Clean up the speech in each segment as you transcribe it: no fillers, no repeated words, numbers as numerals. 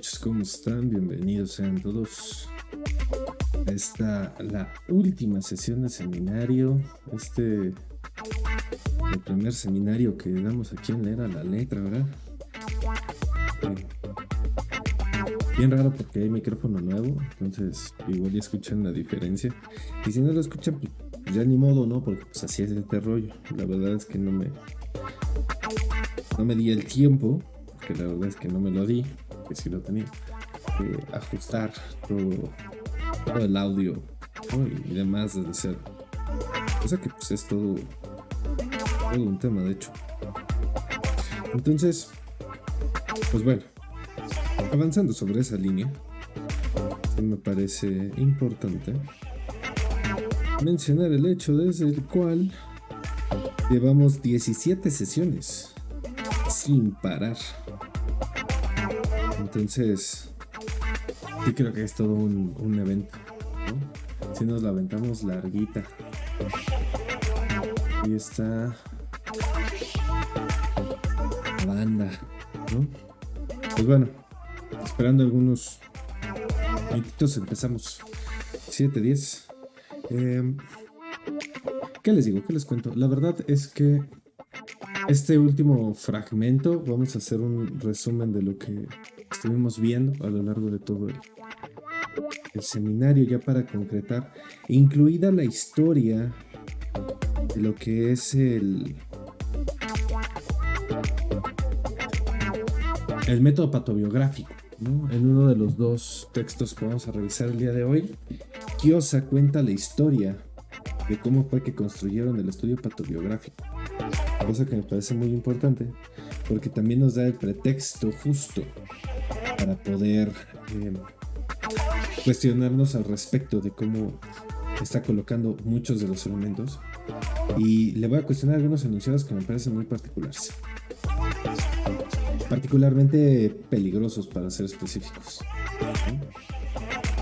noches, ¿cómo están? Bienvenidos sean todos a la última sesión de seminario. El primer seminario que damos aquí en Leer a la Letra, ¿verdad? Bien raro porque hay micrófono nuevo, entonces igual ya escuchan la diferencia. Y si no lo escuchan, pues ya ni modo, ¿no? Porque pues así es este rollo. La verdad es que no me di el tiempo, porque la verdad es que no me lo di, que sí lo tenía, ajustar todo el audio, ¿no? y demás desde cero. O sea que pues es todo un tema, de hecho. Entonces, pues bueno, avanzando sobre esa línea, sí me parece importante mencionar el hecho desde el cual llevamos 17 sesiones sin parar. Entonces, sí creo que es todo un evento, ¿no? Si nos la aventamos larguita. Ahí está la banda, ¿no? Pues bueno, esperando algunos minutitos, empezamos. 7:10. ¿Qué les digo? ¿Qué les cuento? La verdad es que este último fragmento vamos a hacer un resumen de lo que estuvimos viendo a lo largo de todo el seminario, ya para concretar, incluida la historia de lo que es el método patobiográfico, ¿no? En uno de los dos textos que vamos a revisar el día de hoy, Kiosa cuenta la historia de cómo fue que construyeron el estudio patobiográfico, cosa que me parece muy importante porque también nos da el pretexto justo para poder cuestionarnos al respecto de cómo está colocando muchos de los elementos, y le voy a cuestionar algunos enunciados que me parecen muy particularmente peligrosos, para ser específicos, ¿no?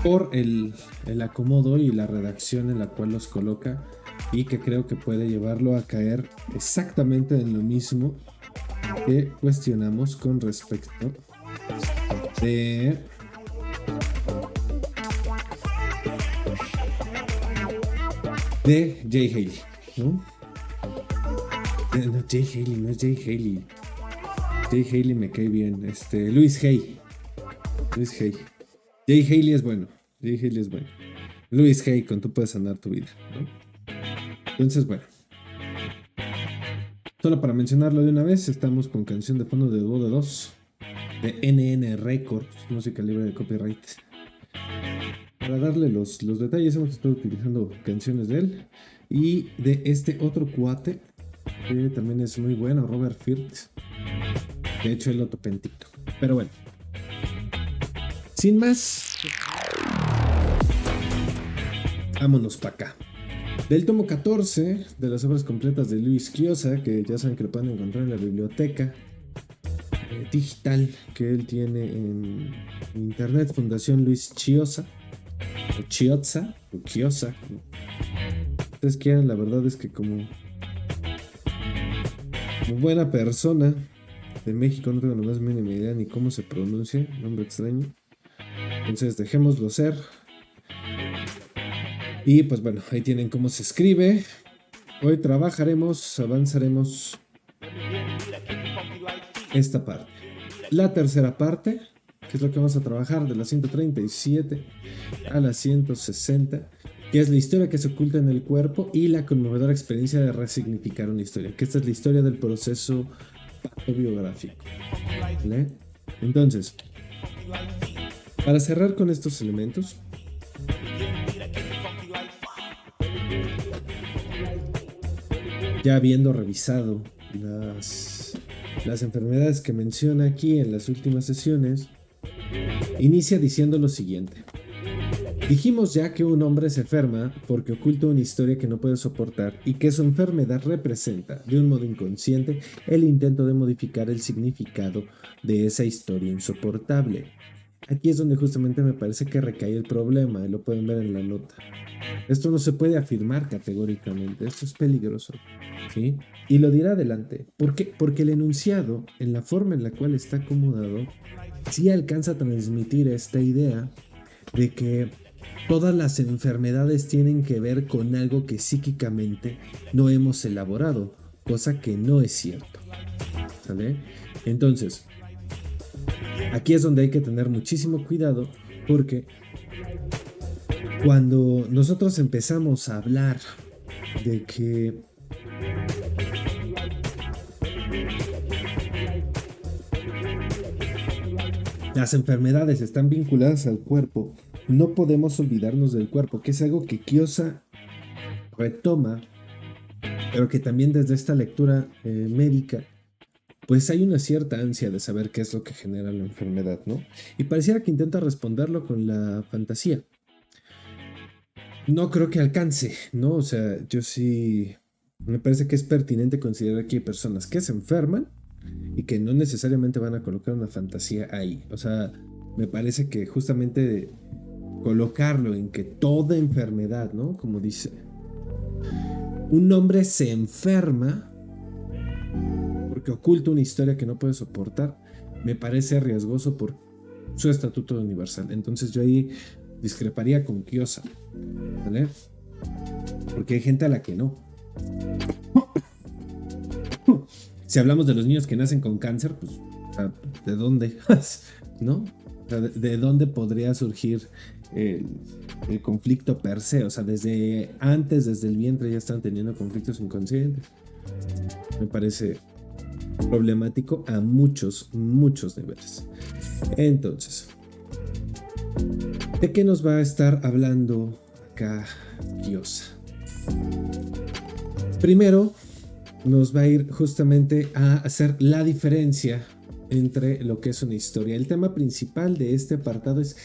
Por el acomodo y la redacción en la cual los coloca, y que creo que puede llevarlo a caer exactamente en lo mismo que cuestionamos con respecto de Jay Haley, ¿no? No, Jay Haley, no es Jay Haley. Jay Haley me cae bien. Louis Hay. Jay Haley es bueno. Louis Hay, con Tú puedes sanar tu vida, ¿no? Entonces, bueno. Solo para mencionarlo de una vez, estamos con canción de fondo de Dúo de 2 de NN Records, música libre de copyright. Para darle los detalles, hemos estado utilizando canciones de él y de este otro cuate que también es muy bueno, Robert Firth. De hecho, él lo topé en TikTok. Pero bueno, sin más, vámonos para acá. Del tomo 14 de las obras completas de Luis Kiosa, que ya saben que lo pueden encontrar en la biblioteca digital que él tiene en internet, Fundación Luis Chiosa, o Chiozza, o Kiosa, como ustedes quieran. La verdad es que como buena persona de México no tengo la más mínima idea ni cómo se pronuncia, nombre extraño. Entonces dejémoslo ser. Y pues bueno, ahí tienen cómo se escribe. Hoy avanzaremos esta parte. La tercera parte, que es lo que vamos a trabajar de la 137 a la 160, que es la historia que se oculta en el cuerpo y la conmovedora experiencia de resignificar una historia, que esta es la historia del proceso patobiográfico, ¿vale? Entonces, para cerrar con estos elementos, ya habiendo revisado las enfermedades que menciona aquí en las últimas sesiones, inicia diciendo lo siguiente. Dijimos ya que un hombre se enferma porque oculta una historia que no puede soportar y que su enfermedad representa, de un modo inconsciente, el intento de modificar el significado de esa historia insoportable. aquí es donde justamente me parece que recae el problema, y lo pueden ver en la nota. Esto no se puede afirmar categóricamente, esto es peligroso, ¿sí? Y lo dirá adelante. ¿Por qué? Porque el enunciado, en la forma en la cual está acomodado, sí alcanza a transmitir esta idea de que todas las enfermedades tienen que ver con algo que psíquicamente no hemos elaborado, cosa que no es cierto, ¿sale? Entonces, aquí es donde hay que tener muchísimo cuidado porque cuando nosotros empezamos a hablar de que las enfermedades están vinculadas al cuerpo, no podemos olvidarnos del cuerpo, que es algo que Kiosa retoma, pero que también desde esta lectura médica, pues hay una cierta ansia de saber qué es lo que genera la enfermedad, ¿no? Y pareciera que intenta responderlo con la fantasía. No creo que alcance, ¿no? O sea, yo sí me parece que es pertinente considerar que hay personas que se enferman y que no necesariamente van a colocar una fantasía ahí. O sea, me parece que justamente colocarlo en que toda enfermedad, ¿no? Como dice, un hombre se enferma porque oculta una historia que no puede soportar, me parece riesgoso por su estatuto universal. Entonces yo ahí discreparía con Kiosa, ¿vale? Porque hay gente a la que no. Si hablamos de los niños que nacen con cáncer, pues, ¿de dónde? ¿No? O sea, ¿de dónde podría surgir el conflicto per se? O sea, desde antes, desde el vientre ya están teniendo conflictos inconscientes. Me parece problemático a muchos niveles. Entonces, ¿de qué nos va a estar hablando acá Kiosa? Primero, nos va a ir justamente a hacer la diferencia entre lo que es una historia. El tema principal de este apartado es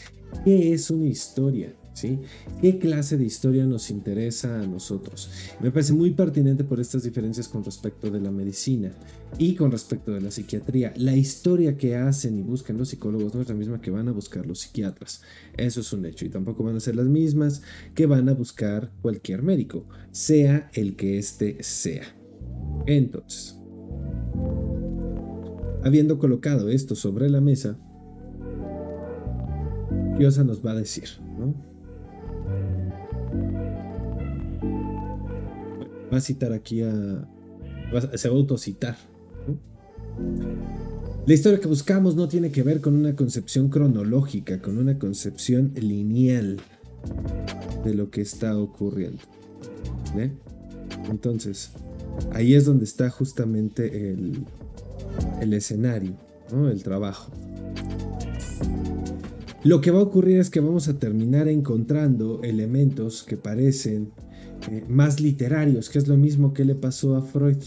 ¿qué es una historia? ¿Sí? ¿Qué clase de historia nos interesa a nosotros? Me parece muy pertinente por estas diferencias con respecto de la medicina y con respecto de la psiquiatría. La historia que hacen y buscan los psicólogos no es la misma que van a buscar los psiquiatras. Eso es un hecho y tampoco van a ser las mismas que van a buscar cualquier médico, sea el que éste sea. Entonces, habiendo colocado esto sobre la mesa, Kiosa nos va a decir, ¿no? Va a citar aquí se va a autocitar, ¿no? La historia que buscamos no tiene que ver con una concepción cronológica, con una concepción lineal de lo que está ocurriendo, ¿eh? Entonces, ahí es donde está justamente el escenario, ¿no? El trabajo. Lo que va a ocurrir es que vamos a terminar encontrando elementos que parecen más literarios, que es lo mismo que le pasó a Freud,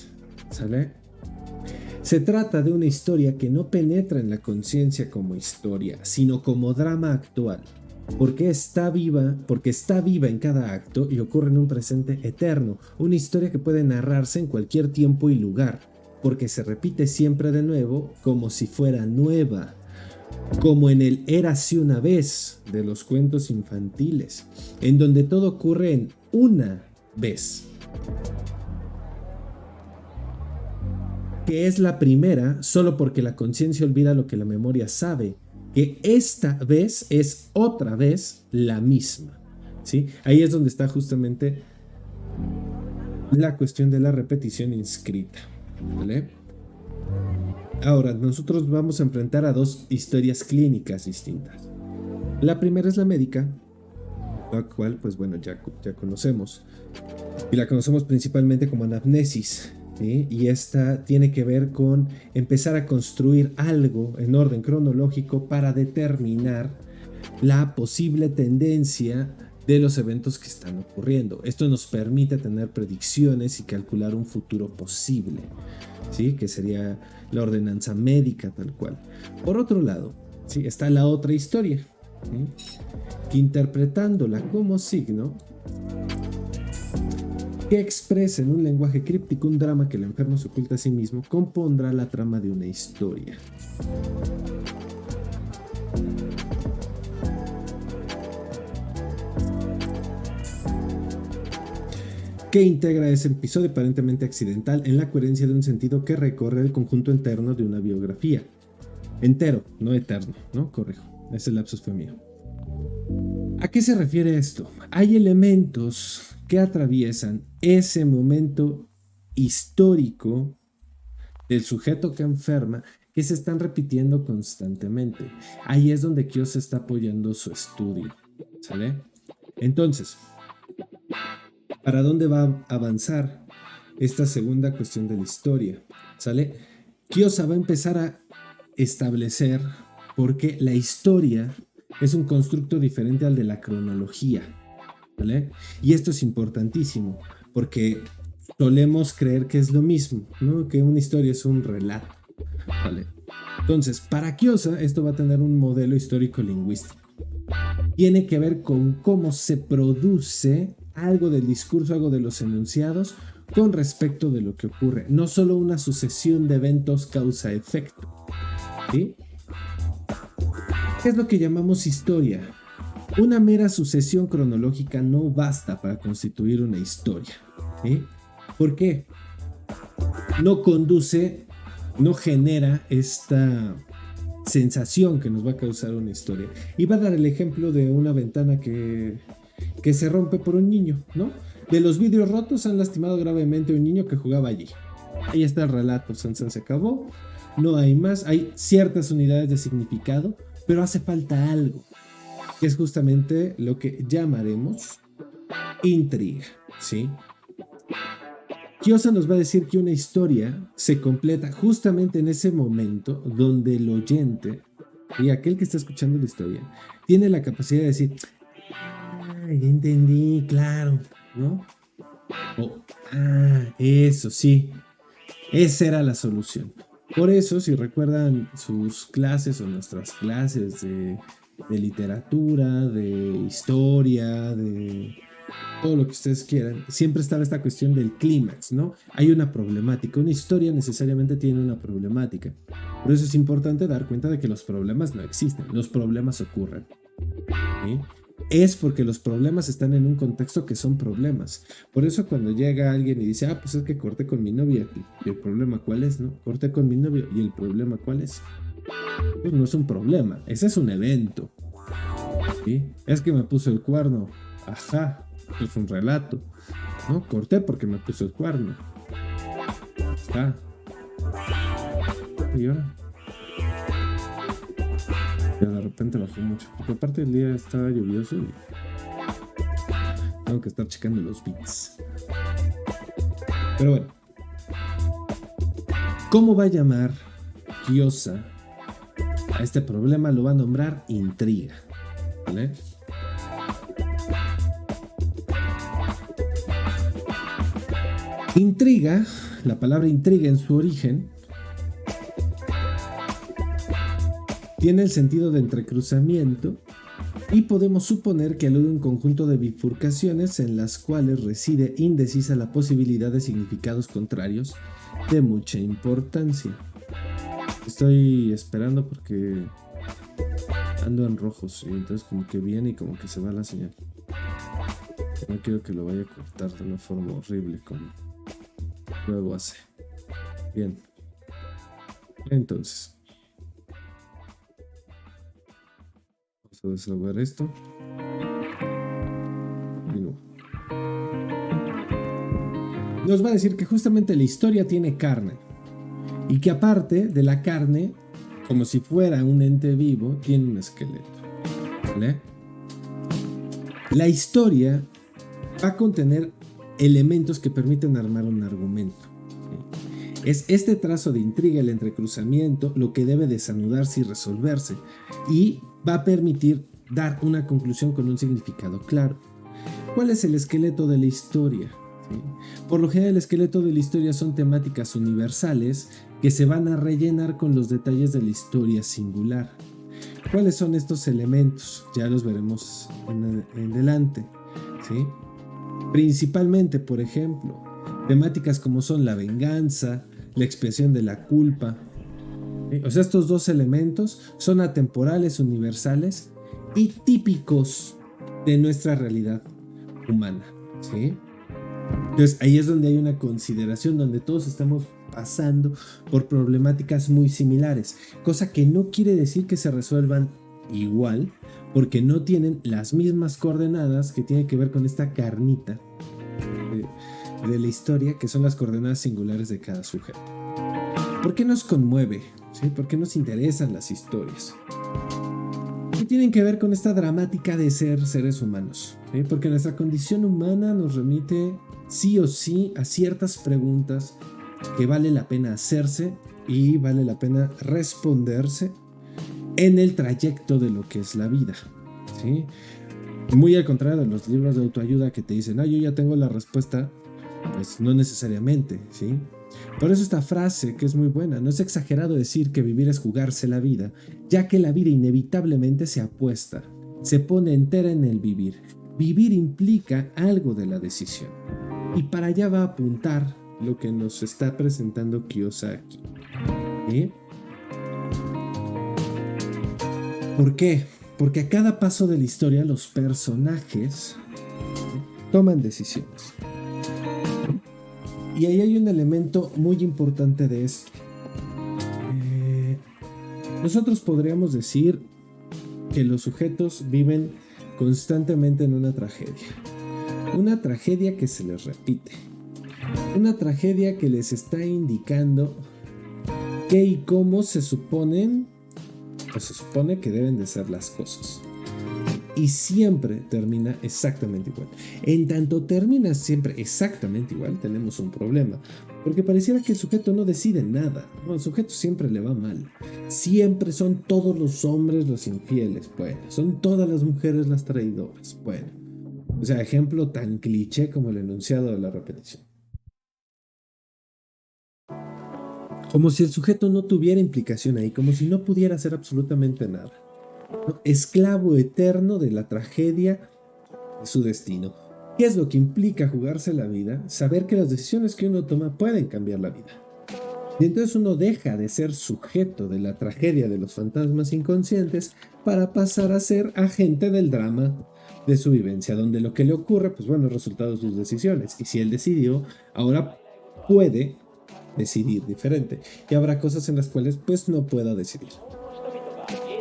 ¿sale? Se trata de una historia que no penetra en la conciencia como historia, sino como drama actual, porque está viva en cada acto y ocurre en un presente eterno, una historia que puede narrarse en cualquier tiempo y lugar, porque se repite siempre de nuevo como si fuera nueva, como en el Érase una vez de los cuentos infantiles, en donde todo ocurre en una vez, que es la primera solo porque la conciencia olvida lo que la memoria sabe, que esta vez es otra vez la misma, ¿sí? Ahí es donde está justamente la cuestión de la repetición inscrita, ¿vale? Ahora, nosotros vamos a enfrentar a dos historias clínicas distintas. La primera es la médica, la cual, pues bueno, ya conocemos. Y la conocemos principalmente como anamnesis, ¿sí? Y esta tiene que ver con empezar a construir algo en orden cronológico para determinar la posible tendencia de los eventos que están ocurriendo. Esto nos permite tener predicciones y calcular un futuro posible, ¿sí? Que sería la ordenanza médica tal cual. Por otro lado, ¿sí? Está la otra historia, ¿sí? Que interpretándola como signo, que expresa en un lenguaje críptico un drama que el enfermo se oculta a sí mismo, compondrá la trama de una historia. que integra ese episodio aparentemente accidental en la coherencia de un sentido que recorre el conjunto interno de una biografía. Entero, no eterno, ¿no? Corrijo, ese lapsus fue mío. ¿A qué se refiere esto? Hay elementos que atraviesan ese momento histórico del sujeto que enferma que se están repitiendo constantemente. Ahí es donde Kiyosaki está apoyando su estudio, ¿sale? Entonces, ¿para dónde va a avanzar esta segunda cuestión de la historia? ¿Sale? Kiyosaki va a empezar a establecer por qué la historia es un constructo diferente al de la cronología, ¿vale? Y esto es importantísimo porque solemos creer que es lo mismo, ¿no? Que una historia es un relato, ¿vale? Entonces, para Kiyosaki esto va a tener un modelo histórico-lingüístico. Tiene que ver con cómo se produce algo del discurso, algo de los enunciados con respecto de lo que ocurre, no solo una sucesión de eventos causa-efecto, ¿sí? ¿Qué es lo que llamamos historia? Una mera sucesión cronológica no basta para constituir una historia, ¿sí? ¿Por qué? No conduce, no genera esta sensación que nos va a causar una historia. Y va a dar el ejemplo de una ventana que se rompe por un niño, ¿no? De los vidrios rotos han lastimado gravemente a un niño que jugaba allí. Ahí está el relato, se acabó, no hay más, hay ciertas unidades de significado, pero hace falta algo, que es justamente lo que llamaremos intriga, ¿sí? Kiyosaki nos va a decir que una historia se completa justamente en ese momento donde el oyente y aquel que está escuchando la historia tiene la capacidad de decir, ya entendí, claro, ¿no? Eso sí, esa era la solución. Por eso, si recuerdan sus clases o nuestras clases de literatura, de historia, de todo lo que ustedes quieran, siempre estaba esta cuestión del clímax, ¿no? Hay una problemática, una historia necesariamente tiene una problemática. Por eso es importante dar cuenta de que los problemas no existen, los problemas ocurren, ¿sí? Es porque los problemas están en un contexto que son problemas. Por eso cuando llega alguien y dice, pues es que corté con mi novia, ¿y el problema cuál es, no? Corté con mi novio, ¿y el problema cuál es? Pues no es un problema, ese es un evento, ¿sí? Es que me puso el cuerno, ajá, es un relato, ¿no? Corté porque me puso el cuerno, ajá. ¿Y ahora? Pero de repente bajó mucho, porque aparte el día estaba lluvioso y tengo que estar checando los beats. Pero bueno, ¿cómo va a llamar Kiyosaki a este problema? Lo va a nombrar intriga, ¿vale? Intriga, la palabra intriga en su origen tiene el sentido de entrecruzamiento y podemos suponer que alude a un conjunto de bifurcaciones en las cuales reside indecisa la posibilidad de significados contrarios de mucha importancia. Estoy esperando porque ando en rojos y entonces como que viene y como que se va la señal. No quiero que lo vaya a cortar de una forma horrible como luego hace. Bien. Entonces vamos a desahogar esto. Nos va a decir que justamente la historia tiene carne y que aparte de la carne, como si fuera un ente vivo, tiene un esqueleto, ¿vale? La historia va a contener elementos que permiten armar un argumento. Es este trazo de intriga, el entrecruzamiento, lo que debe desanudarse y resolverse y va a permitir dar una conclusión con un significado claro. ¿Cuál es el esqueleto de la historia? ¿Sí? Por lo general, el esqueleto de la historia son temáticas universales que se van a rellenar con los detalles de la historia singular. ¿Cuáles son estos elementos? Ya los veremos en adelante, ¿sí? Principalmente, por ejemplo, temáticas como son la venganza, la expiación de la culpa. ¿Sí? O sea, estos dos elementos son atemporales, universales y típicos de nuestra realidad humana, ¿sí? Entonces ahí es donde hay una consideración, donde todos estamos pasando por problemáticas muy similares, cosa que no quiere decir que se resuelvan igual, porque no tienen las mismas coordenadas que tiene que ver con esta carnita de la historia, que son las coordenadas singulares de cada sujeto. ¿Por qué nos conmueve? ¿Sí? ¿Por qué nos interesan las historias? ¿Qué tienen que ver con esta dramática de ser seres humanos? ¿Sí? Porque nuestra condición humana nos remite sí o sí a ciertas preguntas que vale la pena hacerse y vale la pena responderse en el trayecto de lo que es la vida. ¿Sí? Muy al contrario de los libros de autoayuda que te dicen, yo ya tengo la respuesta, pues no necesariamente, ¿sí? Por eso esta frase, que es muy buena, no es exagerado decir que vivir es jugarse la vida, ya que la vida inevitablemente se apuesta, se pone entera en el vivir. Vivir implica algo de la decisión. Y para allá va a apuntar lo que nos está presentando Kiyosaki. ¿Sí? ¿Por qué? Porque a cada paso de la historia los personajes toman decisiones. Y ahí hay un elemento muy importante de esto. Nosotros podríamos decir que los sujetos viven constantemente en una tragedia. Una tragedia que se les repite. Una tragedia que les está indicando qué y cómo se suponen o se supone que deben de ser las cosas. Y siempre termina exactamente igual. En tanto termina siempre exactamente igual, tenemos un problema. Porque pareciera que el sujeto no decide nada. No, al sujeto siempre le va mal. Siempre son todos los hombres los infieles. Bueno, son todas las mujeres las traidoras. Bueno, o sea, ejemplo tan cliché como el enunciado de la repetición. Como si el sujeto no tuviera implicación ahí, como si no pudiera hacer absolutamente nada. ¿No? Esclavo eterno de la tragedia de su destino. ¿Qué es lo que implica jugarse la vida? Saber que las decisiones que uno toma pueden cambiar la vida. Y entonces uno deja de ser sujeto de la tragedia de los fantasmas inconscientes para pasar a ser agente del drama de su vivencia, donde lo que le ocurre, pues bueno, es resultado de sus decisiones. Y si él decidió, ahora puede decidir diferente. Y habrá cosas en las cuales pues no pueda decidir,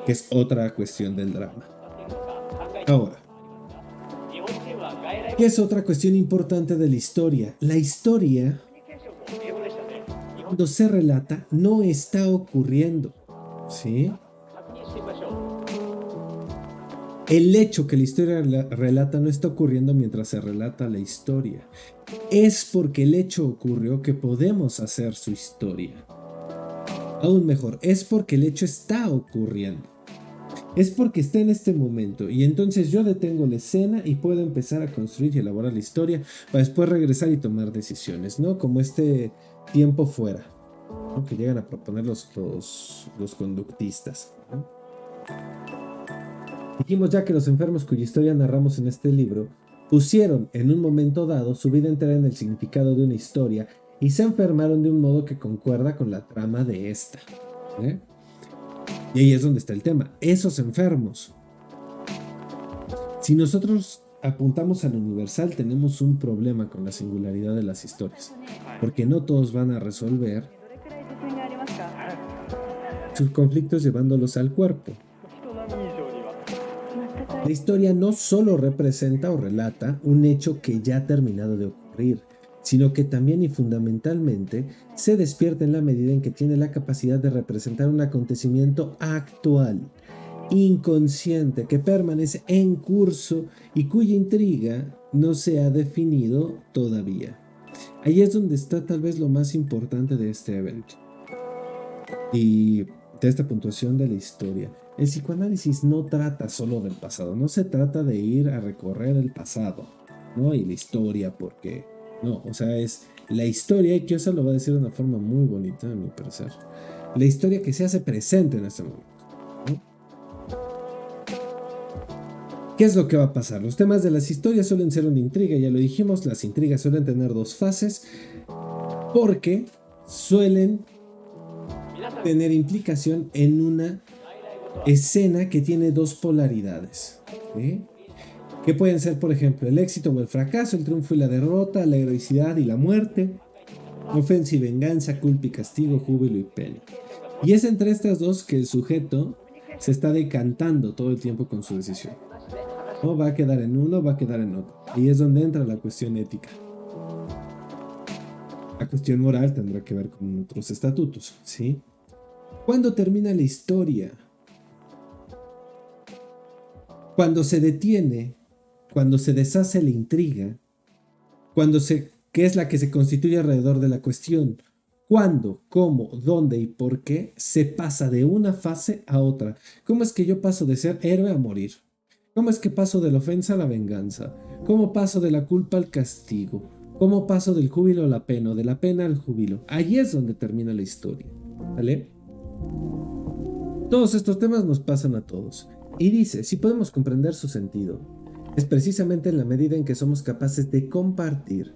que es otra cuestión del drama. Ahora, ¿qué es otra cuestión importante de la historia? La historia, cuando se relata, no está ocurriendo, ¿sí? El hecho que la historia relata no está ocurriendo mientras se relata la historia. Es porque el hecho ocurrió que podemos hacer su historia. Aún mejor, es porque el hecho está ocurriendo. Es porque está en este momento y entonces yo detengo la escena y puedo empezar a construir y elaborar la historia para después regresar y tomar decisiones, ¿no? Como este tiempo fuera, ¿no? Que llegan a proponer los conductistas, ¿no? Dijimos ya que los enfermos cuya historia narramos en este libro pusieron en un momento dado su vida entera en el significado de una historia y se enfermaron de un modo que concuerda con la trama de esta, ¿eh? Y ahí es donde está el tema, esos enfermos. Si nosotros apuntamos al universal, tenemos un problema con la singularidad de las historias, porque no todos van a resolver sus conflictos llevándolos al cuerpo. La historia no solo representa o relata un hecho que ya ha terminado de ocurrir, sino que también y fundamentalmente se despierta en la medida en que tiene la capacidad de representar un acontecimiento actual, inconsciente, que permanece en curso y cuya intriga no se ha definido todavía. Ahí es donde está tal vez lo más importante de este evento y de esta puntuación de la historia. El psicoanálisis no trata solo del pasado, no se trata de ir a recorrer el pasado, ¿no? Y la historia, porque no, o sea, es la historia, y Kiyosaki lo va a decir de una forma muy bonita, a mi parecer. La historia que se hace presente en este momento, ¿no? ¿Qué es lo que va a pasar? Los temas de las historias suelen ser una intriga, ya lo dijimos, las intrigas suelen tener dos fases, porque suelen tener implicación en una escena que tiene dos polaridades, ¿sí? que pueden ser, por ejemplo, el éxito o el fracaso, el triunfo y la derrota, la heroicidad y la muerte, ofensa y venganza, culpa y castigo, júbilo y pena. Y es entre estas dos que el sujeto se está decantando todo el tiempo con su decisión. O va a quedar en uno, va a quedar en otro. Y es donde entra la cuestión ética. La cuestión moral tendrá que ver con otros estatutos, ¿sí? ¿Cuándo termina la historia? Cuando se detiene, cuando se deshace la intriga, que es la que se constituye alrededor de la cuestión. ¿Cuándo, cómo, dónde y por qué se pasa de una fase a otra? ¿Cómo es que yo paso de ser héroe a morir? ¿Cómo es que paso de la ofensa a la venganza? ¿Cómo paso de la culpa al castigo? ¿Cómo paso del júbilo a la pena o de la pena al júbilo? Ahí es donde termina la historia, ¿vale? Todos estos temas nos pasan a todos. Y dice, si podemos comprender su sentido, es precisamente en la medida en que somos capaces de compartir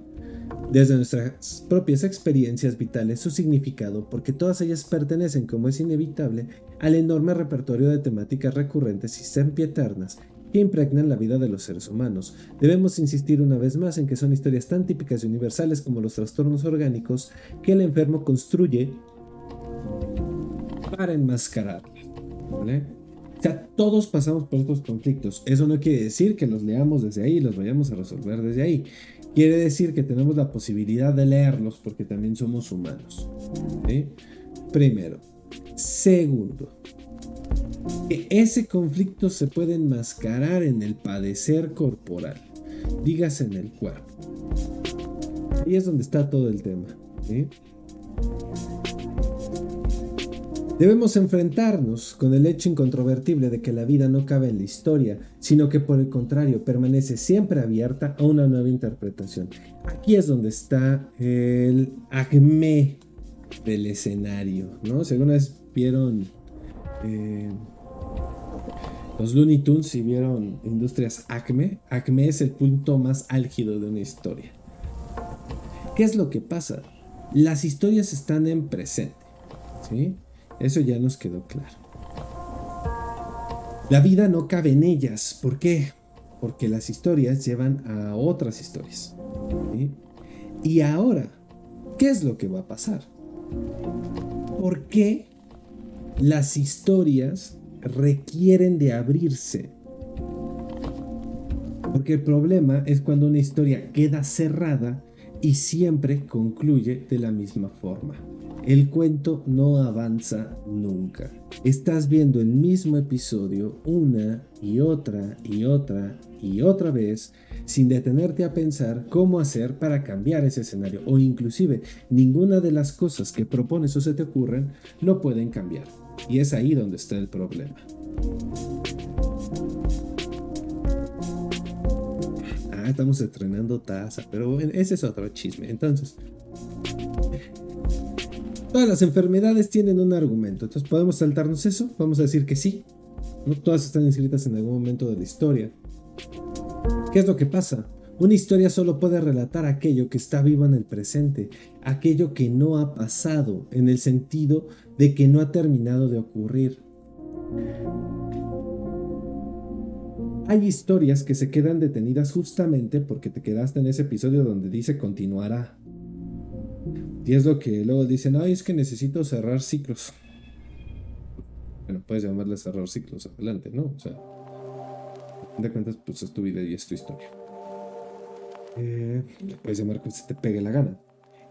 desde nuestras propias experiencias vitales su significado, porque todas ellas pertenecen, como es inevitable, al enorme repertorio de temáticas recurrentes y sempiternas que impregnan la vida de los seres humanos. Debemos insistir una vez más en que son historias tan típicas y universales como los trastornos orgánicos que el enfermo construye para enmascararlas, ¿vale? O sea, todos pasamos por estos conflictos. Eso no quiere decir que los leamos desde ahí y los vayamos a resolver desde ahí. Quiere decir que tenemos la posibilidad de leerlos porque también somos humanos, ¿sí? Primero. Segundo, que ese conflicto se puede enmascarar en el padecer corporal, dígase en el cuerpo. Ahí es donde está todo el tema, ¿sí? Debemos enfrentarnos con el hecho incontrovertible de que la vida no cabe en la historia, sino que por el contrario permanece siempre abierta a una nueva interpretación. Aquí es donde está el acme del escenario, ¿no? Si alguna vez vieron los Looney Tunes y vieron Industrias Acme, Acme es el punto más álgido de una historia. ¿Qué es lo que pasa? Las historias están en presente, ¿sí? Eso ya nos quedó claro. La vida no cabe en ellas. ¿Por qué? Porque las historias llevan a otras historias, ¿sí? Y ahora, ¿qué es lo que va a pasar? ¿Por qué las historias requieren de abrirse? Porque el problema es cuando una historia queda cerrada y siempre concluye de la misma forma. El cuento no avanza nunca. Estás viendo el mismo episodio una y otra y otra y otra vez sin detenerte a pensar cómo hacer para cambiar ese escenario, o inclusive ninguna de las cosas que propones o se te ocurren lo pueden cambiar. Y es ahí donde está el problema. Estamos estrenando taza, pero bueno, ese es otro chisme. Entonces, todas las enfermedades tienen un argumento. Entonces, ¿podemos saltarnos eso? Vamos a decir que sí. No todas están inscritas en algún momento de la historia. ¿Qué es lo que pasa? Una historia solo puede relatar aquello que está vivo en el presente, aquello que no ha pasado, en el sentido de que no ha terminado de ocurrir. Hay historias que se quedan detenidas justamente porque te quedaste en ese episodio donde dice continuará. Y es lo que luego dicen, ay, es que necesito cerrar ciclos. Bueno, puedes llamarle cerrar ciclos, adelante, ¿no? O sea, de cuentas, pues es tu vida y es tu historia. Le puedes llamar como se te pegue la gana.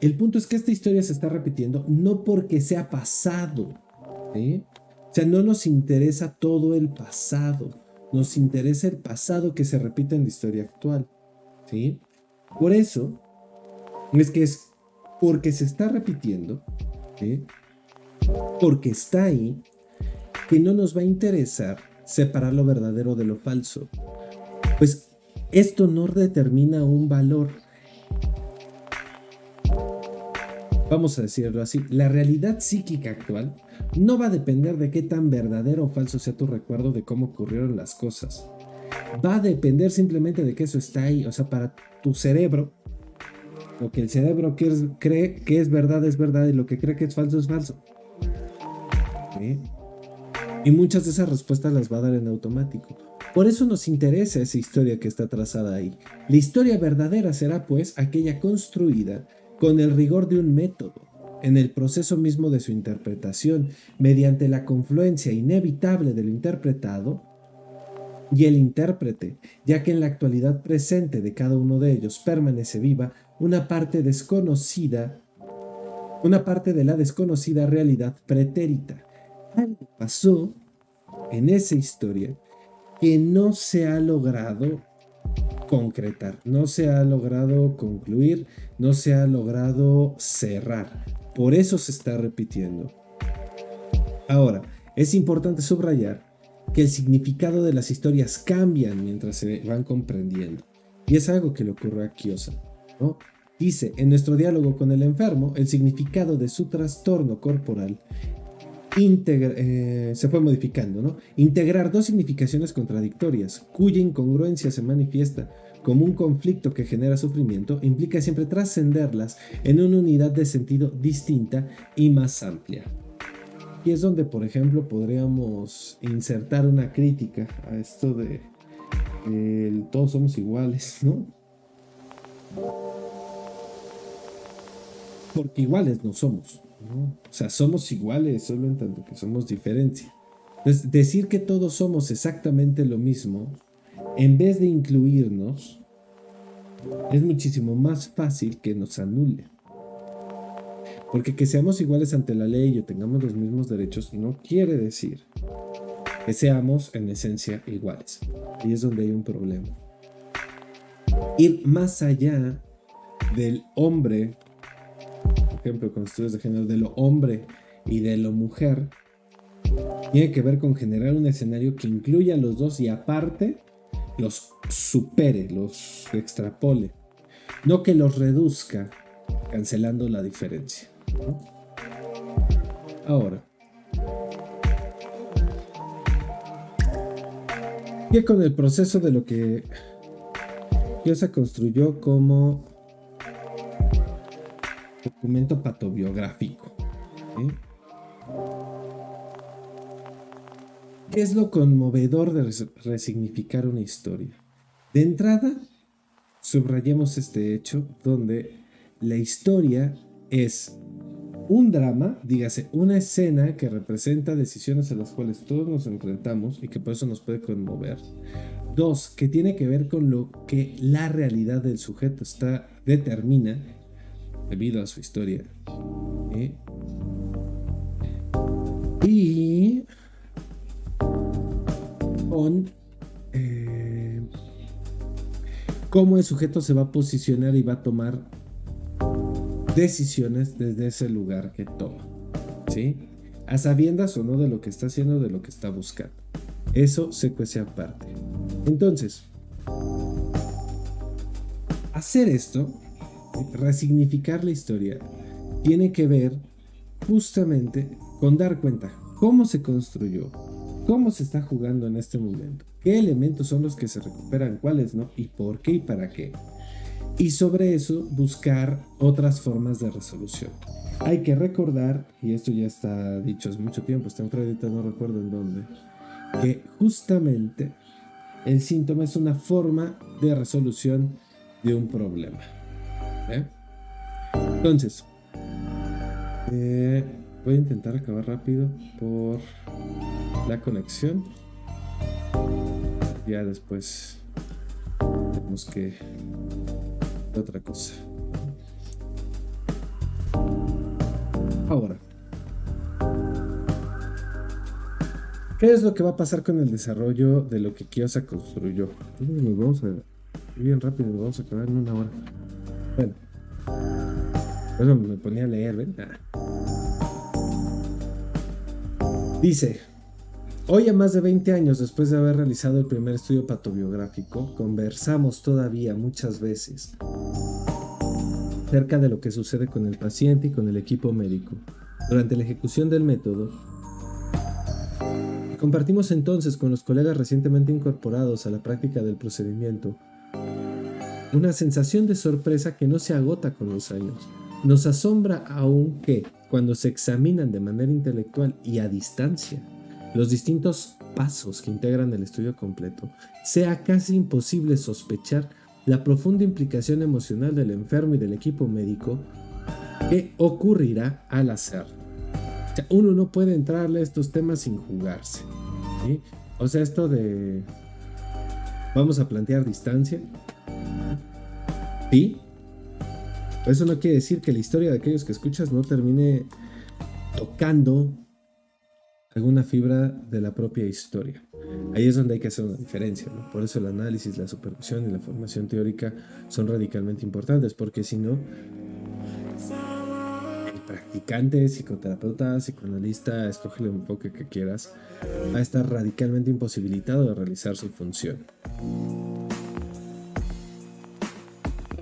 El punto es que esta historia se está repitiendo no porque sea pasado, ¿sí? O sea, no nos interesa todo el pasado. Nos interesa el pasado que se repite en la historia actual, ¿sí? Por eso, es porque se está repitiendo, ¿sí? Porque está ahí, que no nos va a interesar separar lo verdadero de lo falso. Pues esto no determina un valor. Vamos a decirlo así, la realidad psíquica actual no va a depender de qué tan verdadero o falso sea tu recuerdo de cómo ocurrieron las cosas. Va a depender simplemente de que eso está ahí. O sea, para tu cerebro, lo que el cerebro cree que es verdad y lo que cree que es falso es falso. ¿Sí? Y muchas de esas respuestas las va a dar en automático. Por eso nos interesa esa historia que está trazada ahí. La historia verdadera será, pues, aquella construida con el rigor de un método, en el proceso mismo de su interpretación, mediante la confluencia inevitable de lo interpretado y el intérprete, ya que en la actualidad presente de cada uno de ellos permanece viva una parte desconocida, una parte de la desconocida realidad pretérita. Algo pasó en esa historia que no se ha logrado concretar, no se ha logrado concluir, no se ha logrado cerrar. Por eso se está repitiendo. Ahora, es importante subrayar que el significado de las historias cambian mientras se van comprendiendo. Y es algo que le ocurre a Kyosa, ¿no? Dice, en nuestro diálogo con el enfermo, el significado de su trastorno corporal se fue modificando, ¿no? Integrar dos significaciones contradictorias, cuya incongruencia se manifiesta como un conflicto que genera sufrimiento, implica siempre trascenderlas en una unidad de sentido distinta y más amplia. Y es donde, por ejemplo, podríamos insertar una crítica a esto de todos somos iguales, ¿no? Porque iguales no somos, ¿no? O sea, somos iguales solo en tanto que somos diferencia. Entonces, decir que todos somos exactamente lo mismo, en vez de incluirnos, es muchísimo más fácil que nos anule. Porque que seamos iguales ante la ley o tengamos los mismos derechos no quiere decir que seamos en esencia iguales. Y es donde hay un problema. Ir más allá del hombre, por ejemplo, con estudios de género, de lo hombre y de lo mujer, tiene que ver con generar un escenario que incluya a los dos y aparte los supere, los extrapole, no que los reduzca, cancelando la diferencia, ¿no? Ahora, y con el proceso de lo que Kyosa construyó como documento patobiográfico, ¿sí? ¿Qué es lo conmovedor de resignificar una historia? De entrada, subrayemos este hecho donde la historia es un drama, dígase, una escena que representa decisiones a las cuales todos nos enfrentamos y que por eso nos puede conmover. Dos, que tiene que ver con lo que la realidad del sujeto determina debido a su historia. Y con cómo el sujeto se va a posicionar y va a tomar decisiones desde ese lugar que toma, ¿sí? A sabiendas o no de lo que está haciendo, de lo que está buscando. Eso se cuece aparte. Entonces, hacer esto, resignificar la historia, tiene que ver justamente con dar cuenta cómo se construyó, cómo se está jugando en este momento, qué elementos son los que se recuperan, cuáles no, y por qué y para qué. Y sobre eso buscar otras formas de resolución. Hay que recordar, y esto ya está dicho hace mucho tiempo, está en Freud, no recuerdo en dónde, que justamente el síntoma es una forma de resolución de un problema. Entonces, voy a intentar acabar rápido por la conexión. Ya después tenemos que otra cosa. Ahora, ¿qué es lo que va a pasar con el desarrollo de lo que Kyosa construyó? Nos vamos a bien rápido, nos vamos a acabar en 1 hora. Bueno, por eso me ponía a leer, ¿ven? Dice: hoy, a más de 20 años después de haber realizado el primer estudio patobiográfico, conversamos todavía muchas veces acerca de lo que sucede con el paciente y con el equipo médico durante la ejecución del método. Compartimos entonces con los colegas recientemente incorporados a la práctica del procedimiento una sensación de sorpresa que no se agota con los años. Nos asombra aún que, cuando se examinan de manera intelectual y a distancia, los distintos pasos que integran el estudio completo, sea casi imposible sospechar la profunda implicación emocional del enfermo y del equipo médico que ocurrirá al hacerlo. O sea, uno no puede entrarle a estos temas sin jugarse, ¿sí? O sea, esto de vamos a plantear distancia, ¿sí? Eso no quiere decir que la historia de aquellos que escuchas no termine tocando alguna fibra de la propia historia. Ahí es donde hay que hacer una diferencia, ¿no? Por eso el análisis, la supervisión y la formación teórica son radicalmente importantes, porque si no, el practicante, psicoterapeuta, psicoanalista, escoge el enfoque que quieras, va a estar radicalmente imposibilitado de realizar su función.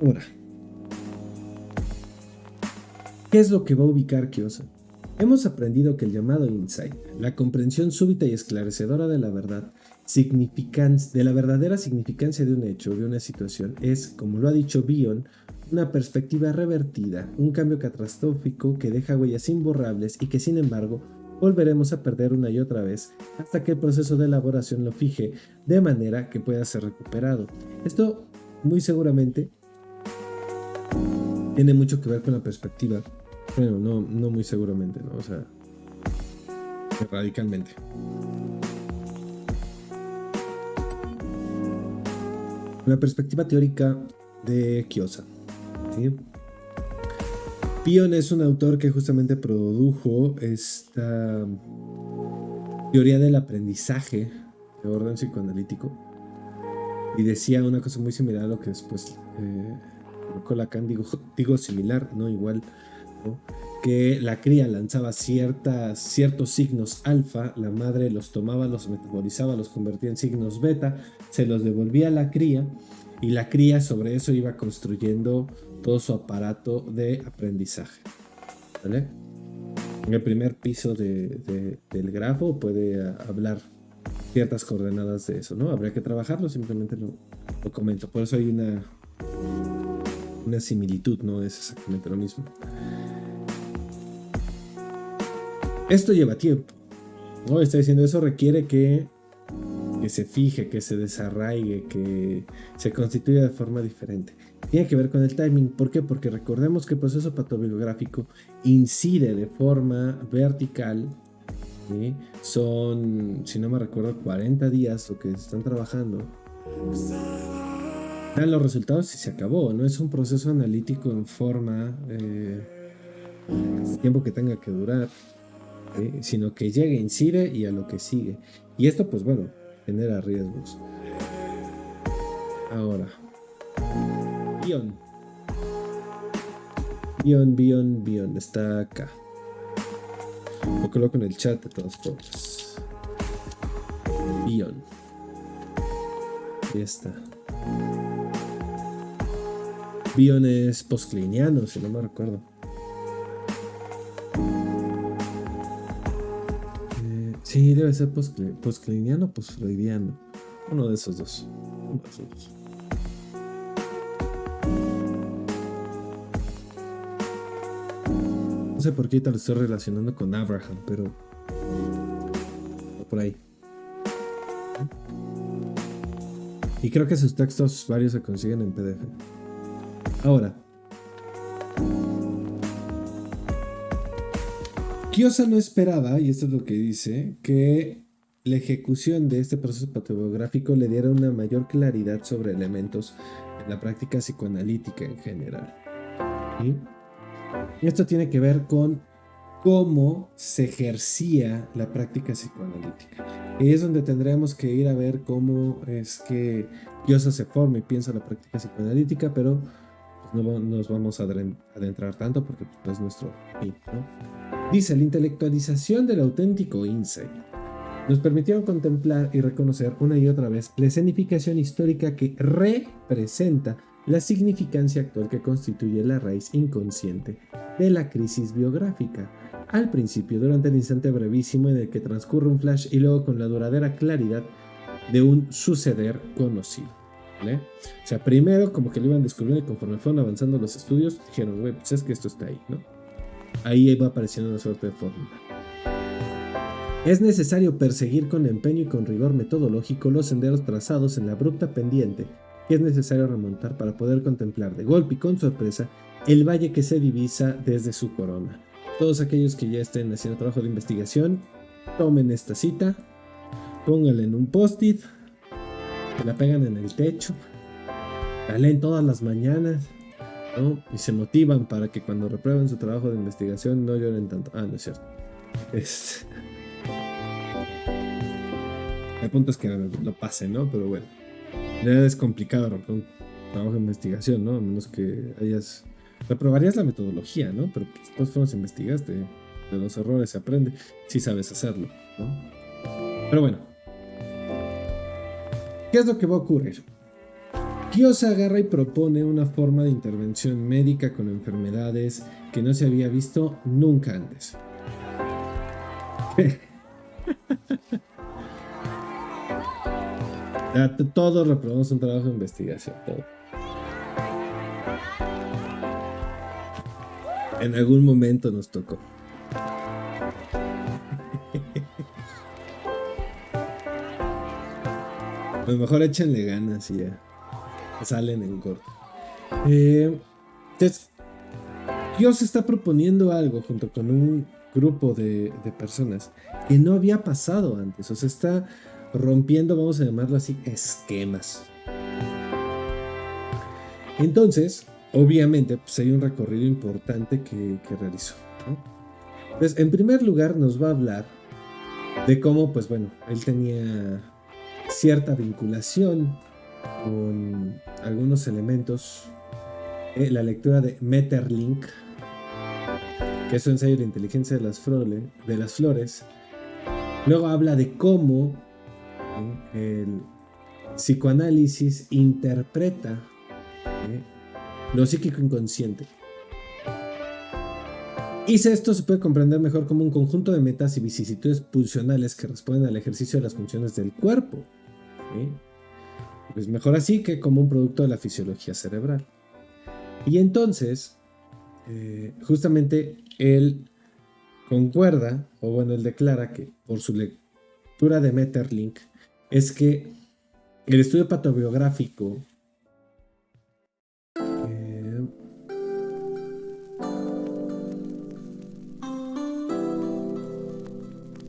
Ahora, ¿qué es lo que va a ubicar Kiosa? Hemos aprendido que el llamado insight, la comprensión súbita y esclarecedora de la verdad, de la verdadera significancia de un hecho o de una situación, es, como lo ha dicho Bion, una perspectiva revertida, un cambio catastrófico que deja huellas imborrables y que sin embargo volveremos a perder una y otra vez hasta que el proceso de elaboración lo fije de manera que pueda ser recuperado. Esto muy seguramente tiene mucho que ver con la perspectiva. Bueno, no muy seguramente, ¿no? O sea, radicalmente. La perspectiva teórica de Kiosa, ¿sí? Bion es un autor que justamente produjo esta teoría del aprendizaje de orden psicoanalítico y decía una cosa muy similar a lo que después colocó Lacan, digo similar, no igual, ¿no? Que la cría lanzaba ciertos signos alfa, la madre los tomaba, los metabolizaba, los convertía en signos beta, se los devolvía a la cría y la cría sobre eso iba construyendo todo su aparato de aprendizaje, ¿vale? En el primer piso del grafo puede hablar ciertas coordenadas de eso, ¿no? Habría que trabajarlo, simplemente lo comento. Por eso hay una similitud, no es exactamente lo mismo. Esto lleva tiempo, ¿no? Está diciendo, eso requiere que se fije, que se desarraigue, que se constituya de forma diferente. Tiene que ver con el timing. ¿Por qué? Porque recordemos que el proceso patobiográfico incide de forma vertical, ¿sí? Son, si no me recuerdo, 40 días lo que están trabajando. Dan los resultados y se acabó. No es un proceso analítico en forma, tiempo que tenga que durar, ¿sí? Sino que llegue, incide y a lo que sigue. Y esto, pues bueno, genera riesgos. Ahora, Bion está acá. Lo coloco en el chat de todas formas. Bion. Ahí está. Bion es postcliniano, si no me recuerdo. Sí, debe ser postcliniano o postfreudiano. Uno de esos dos. No sé por qué te lo estoy relacionando con Abraham, pero por ahí. Y creo que sus textos varios se consiguen en PDF. Ahora, Kiosa no esperaba, y esto es lo que dice, que la ejecución de este proceso patobiográfico le diera una mayor claridad sobre elementos en la práctica psicoanalítica en general. ¿Sí? Y esto tiene que ver con cómo se ejercía la práctica psicoanalítica. Y es donde tendremos que ir a ver cómo es que Kiosa se forma y piensa la práctica psicoanalítica, pero pues no nos vamos a adentrar tanto porque pues, no es nuestro fin, ¿no? Dice, la intelectualización del auténtico insight nos permitieron contemplar y reconocer una y otra vez la escenificación histórica que representa la significancia actual que constituye la raíz inconsciente de la crisis biográfica. Al principio, durante el instante brevísimo en el que transcurre un flash y luego con la duradera claridad de un suceder conocido, ¿vale? O sea, primero como que lo iban descubriendo y conforme fueron avanzando los estudios, dijeron, güey, pues es que esto está ahí, ¿no? Ahí va apareciendo una suerte de fórmula. Es necesario perseguir con empeño y con rigor metodológico los senderos trazados en la abrupta pendiente que es necesario remontar para poder contemplar de golpe y con sorpresa el valle que se divisa desde su corona. Todos aquellos que ya estén haciendo trabajo de investigación, tomen esta cita, pónganla en un post-it, la pegan en el techo, la leen todas las mañanas, ¿no? Y se motivan para que cuando reprueben su trabajo de investigación no lloren tanto. No es cierto. El punto es que lo pasen, ¿no? Pero bueno, ya es complicado reprobar un trabajo de investigación, ¿no? A menos que hayas... Reprobarías la metodología, ¿no? Pero pues, de todas formas investigaste. De los errores se aprende si sabes hacerlo, ¿no? Pero bueno, ¿qué es lo que va a ocurrir? Kiyose agarra y propone una forma de intervención médica con enfermedades que no se había visto nunca antes. Todos reprobamos un trabajo de investigación, todo. En algún momento nos tocó. A lo mejor échenle ganas y ya salen en corto. Entonces, Dios está proponiendo algo junto con un grupo de personas que no había pasado antes. O sea, está rompiendo, vamos a llamarlo así, esquemas. Entonces, obviamente, pues hay un recorrido importante que realizó, ¿no? Entonces, en primer lugar, nos va a hablar de cómo, pues bueno, él tenía cierta vinculación con algunos elementos. La lectura de Metterlink, que es su ensayo de la inteligencia de las flores. Luego habla de cómo el psicoanálisis interpreta lo psíquico inconsciente. Y esto se puede comprender mejor como un conjunto de metas y vicisitudes pulsionales que responden al ejercicio de las funciones del cuerpo. Pues mejor así que como un producto de la fisiología cerebral. Y entonces, justamente él concuerda, o bueno, él declara que por su lectura de Metterlink, es que el estudio patobiográfico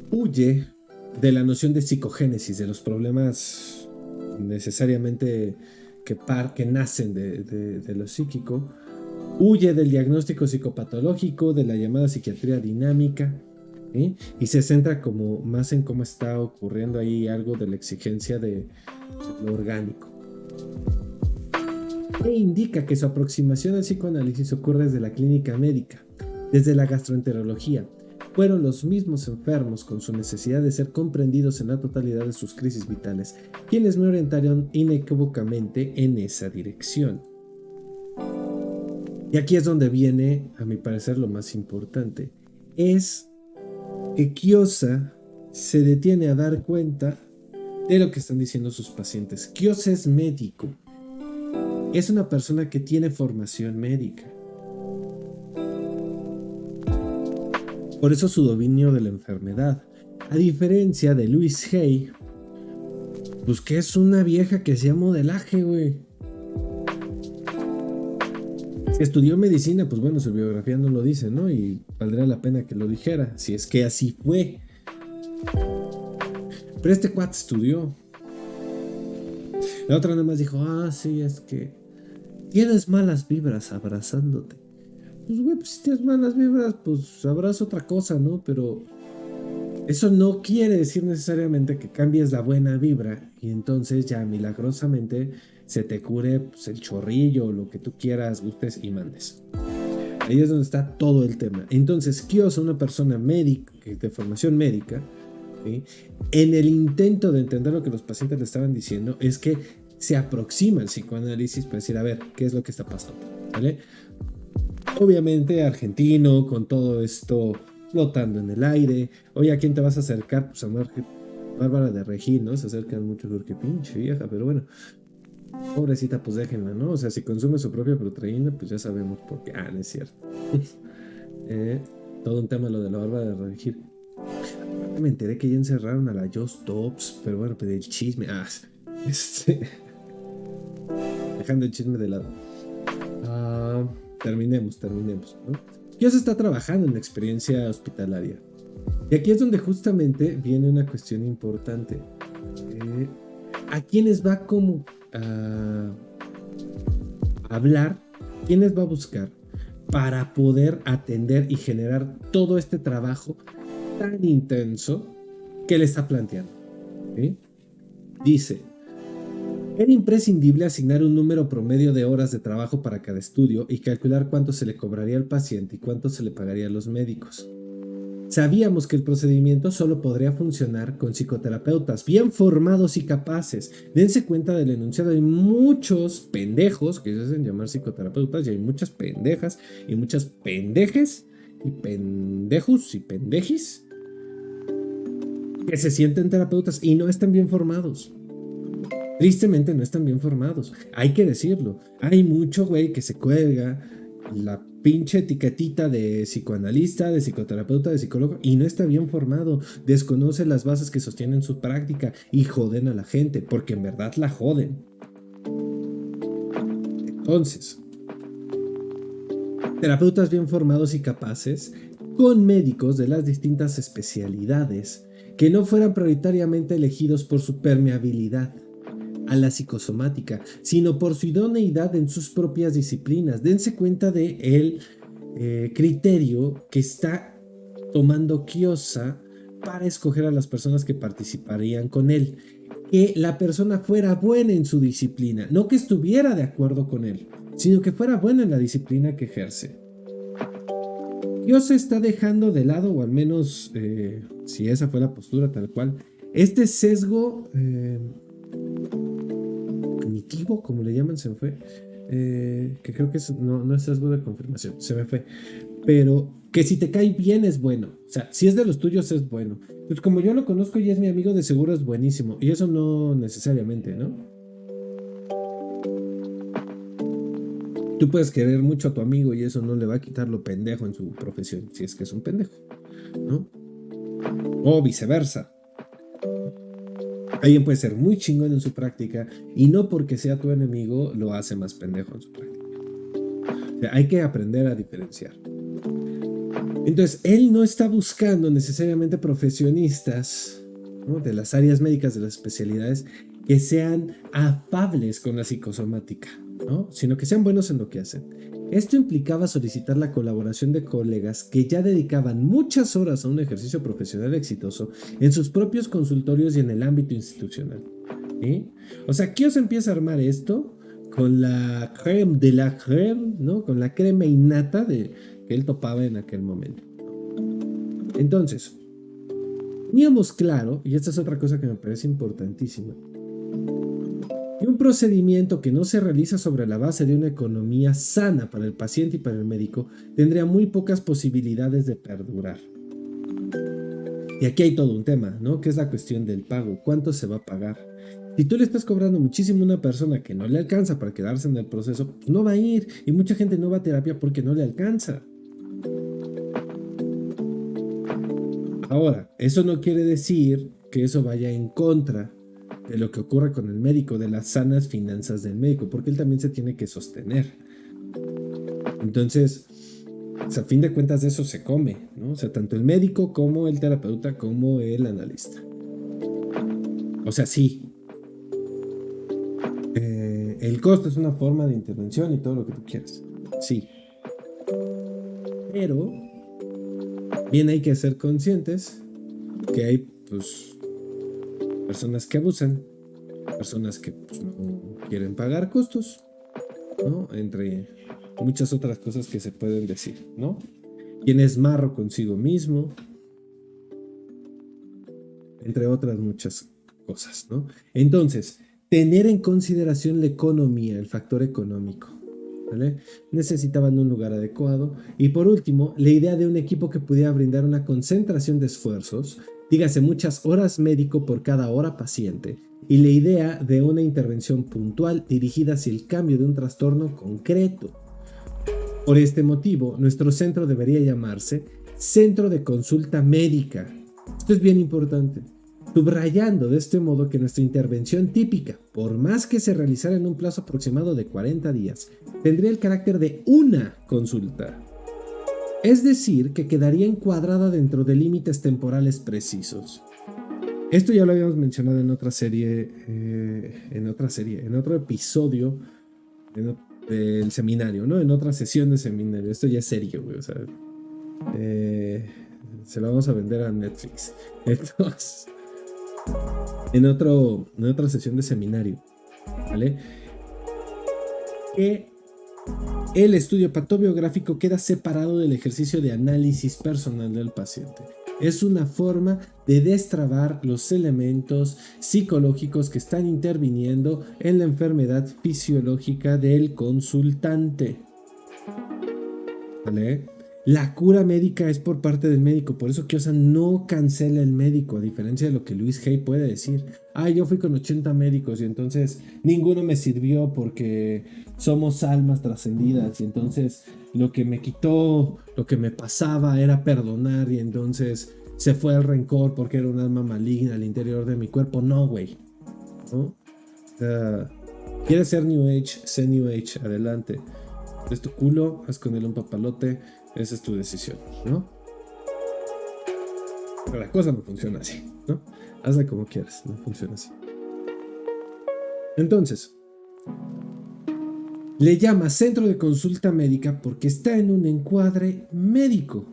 huye de la noción de psicogénesis, de los problemas necesariamente que nacen de lo psíquico, huye del diagnóstico psicopatológico, de la llamada psiquiatría dinámica, y se centra como más en cómo está ocurriendo ahí algo de la exigencia de lo orgánico. E indica que su aproximación al psicoanálisis ocurre desde la clínica médica, desde la gastroenterología. Fueron los mismos enfermos, con su necesidad de ser comprendidos en la totalidad de sus crisis vitales, quienes me orientaron inequívocamente en esa dirección. Y aquí es donde viene, a mi parecer, lo más importante. Es que Kiyose se detiene a dar cuenta de lo que están diciendo sus pacientes. Kiyose es médico. Es una persona que tiene formación médica. Por eso su dominio de la enfermedad. A diferencia de Louise Hay, pues que es una vieja que hacía modelaje, güey. Si estudió medicina, pues bueno, su biografía no lo dice, ¿no? Y valdría la pena que lo dijera, si es que así fue. Pero este cuate estudió. La otra nada más dijo, sí, es que tienes malas vibras abrazándote. Pues güey, pues si tienes malas vibras, pues abraza otra cosa, ¿no? Pero eso no quiere decir necesariamente que cambies la buena vibra y entonces ya milagrosamente se te cure pues, el chorrillo o lo que tú quieras, gustes y mandes. Ahí es donde está todo el tema. Entonces, Kiyose, una persona médica, de formación médica, ¿sí? En el intento de entender lo que los pacientes le estaban diciendo, es que se aproxima al psicoanálisis para decir, a ver, ¿qué es lo que está pasando? ¿Vale? Obviamente argentino, con todo esto flotando en el aire. Oye, ¿a quién te vas a acercar? Pues a Bárbara de Regil, ¿no? Se acercan mucho porque pinche vieja, pero bueno. Pobrecita, pues déjenla, ¿no? O sea, si consume su propia proteína, pues ya sabemos por qué. No es cierto. Todo un tema lo de la Bárbara de Regil. me enteré que ya encerraron a la Just Tops, pero bueno, pues el chisme. Dejando el chisme de lado. Terminemos, ¿no? Dios está trabajando en la experiencia hospitalaria. Y aquí es donde justamente viene una cuestión importante. ¿A quiénes va como a hablar? ¿Quiénes va a buscar para poder atender y generar todo este trabajo tan intenso que le está planteando? ¿Sí? Dice: era imprescindible asignar un número promedio de horas de trabajo para cada estudio y calcular cuánto se le cobraría al paciente y cuánto se le pagaría a los médicos. Sabíamos que el procedimiento solo podría funcionar con psicoterapeutas bien formados y capaces. Dense cuenta del enunciado. Hay muchos pendejos que se hacen llamar psicoterapeutas y hay muchas pendejas y muchas pendejes y pendejos y pendejis que se sienten terapeutas y no están bien formados. Tristemente no están bien formados. Hay que decirlo. Hay mucho güey que se cuelga la pinche etiquetita de psicoanalista, de psicoterapeuta, de psicólogo y no está bien formado, desconoce las bases que sostienen su práctica y joden a la gente, porque en verdad la joden. Entonces, terapeutas bien formados y capaces con médicos de las distintas especialidades que no fueran prioritariamente elegidos por su permeabilidad a la psicosomática, sino por su idoneidad en sus propias disciplinas. Dense cuenta de el criterio que está tomando Kiosa para escoger a las personas que participarían con él. Que la persona fuera buena en su disciplina, no que estuviera de acuerdo con él, sino que fuera buena en la disciplina que ejerce. Kiosa está dejando de lado, o al menos si esa fue la postura tal cual, este sesgo cognitivo, como le llaman, se me fue, que creo que no es sesgo de confirmación, se me fue, pero que si te cae bien es bueno, o sea, si es de los tuyos es bueno. Pues como yo lo conozco y es mi amigo, de seguro es buenísimo, y eso no necesariamente, ¿no? Tú puedes querer mucho a tu amigo y eso no le va a quitar lo pendejo en su profesión, si es que es un pendejo, ¿no? O viceversa. Alguien puede ser muy chingón en su práctica y no porque sea tu enemigo lo hace más pendejo en su práctica. O sea, hay que aprender a diferenciar. Entonces, él no está buscando necesariamente profesionistas, ¿no?, de las áreas médicas, de las especialidades, que sean afables con la psicosomática, ¿no?, sino que sean buenos en lo que hacen. Esto implicaba solicitar la colaboración de colegas que ya dedicaban muchas horas a un ejercicio profesional exitoso en sus propios consultorios y en el ámbito institucional. ¿Sí? O sea, Kiosa empieza a armar esto con la creme de la creme, ¿no?, con la crema innata que él topaba en aquel momento. Entonces, teníamos claro, y esta es otra cosa que me parece importantísima, que un procedimiento que no se realiza sobre la base de una economía sana para el paciente y para el médico tendría muy pocas posibilidades de perdurar. Y aquí hay todo un tema, ¿no?, que es la cuestión del pago. ¿Cuánto se va a pagar? Si tú le estás cobrando muchísimo a una persona que no le alcanza para quedarse en el proceso, pues no va a ir, y mucha gente no va a terapia porque no le alcanza. Ahora, eso no quiere decir que eso vaya en contra de lo que ocurre con el médico, de las sanas finanzas del médico, porque él también se tiene que sostener. Entonces, pues a fin de cuentas de eso se come, ¿no? O sea, tanto el médico como el terapeuta como el analista. O sea, sí. El costo es una forma de intervención y todo lo que tú quieras. Sí. Pero bien hay que ser conscientes que hay, pues, personas que abusan, personas que, pues, no quieren pagar costos, ¿no?, entre muchas otras cosas que se pueden decir, ¿no? Quien es marro consigo mismo, entre otras muchas cosas, ¿no? Entonces, tener en consideración la economía, el factor económico, ¿vale? Necesitaban un lugar adecuado. Y por último, la idea de un equipo que pudiera brindar una concentración de esfuerzos, dígase muchas horas médico por cada hora paciente, y la idea de una intervención puntual dirigida hacia el cambio de un trastorno concreto. Por este motivo, nuestro centro debería llamarse Centro de Consulta Médica, Esto es bien importante, subrayando de este modo que nuestra intervención típica, por más que se realizara en un plazo aproximado de 40 días, tendría el carácter de una consulta. Es decir, que quedaría encuadrada dentro de límites temporales precisos. Esto ya lo habíamos mencionado en otra serie, en otro episodio del seminario, ¿no? En otra sesión de seminario. Esto ya es serio, güey, o sea, se lo vamos a vender a Netflix. Entonces, en otra sesión de seminario, ¿vale? Que el estudio patobiográfico queda separado del ejercicio de análisis personal del paciente. Es una forma de destrabar los elementos psicológicos que están interviniendo en la enfermedad fisiológica del consultante. ¿Vale? La cura médica es por parte del médico, por eso Kiosa no cancela el médico, a diferencia de lo que Luis Hay puede decir. Yo fui con 80 médicos y entonces ninguno me sirvió porque somos almas trascendidas y entonces lo que me quitó, lo que me pasaba era perdonar y entonces se fue el rencor porque era un alma maligna al interior de mi cuerpo. No, güey, ¿no? ¿Quieres ser New Age? Sé New Age, adelante. Es tu culo, haz con él un papalote. Esa es tu decisión, ¿no? Pero la cosa no funciona así, ¿no? Hazla como quieras, no funciona así. Entonces, le llama centro de consulta médica porque está en un encuadre médico,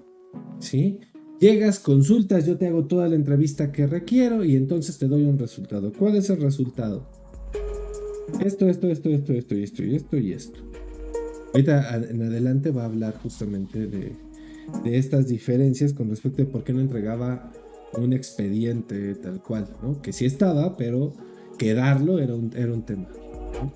¿sí? Llegas, consultas, yo te hago toda la entrevista que requiero y entonces te doy un resultado. ¿Cuál es el resultado? Esto y esto. Ahorita en adelante va a hablar justamente de estas diferencias con respecto a por qué no entregaba un expediente tal cual, ¿no? Que sí estaba, pero que darlo era un tema, ¿no?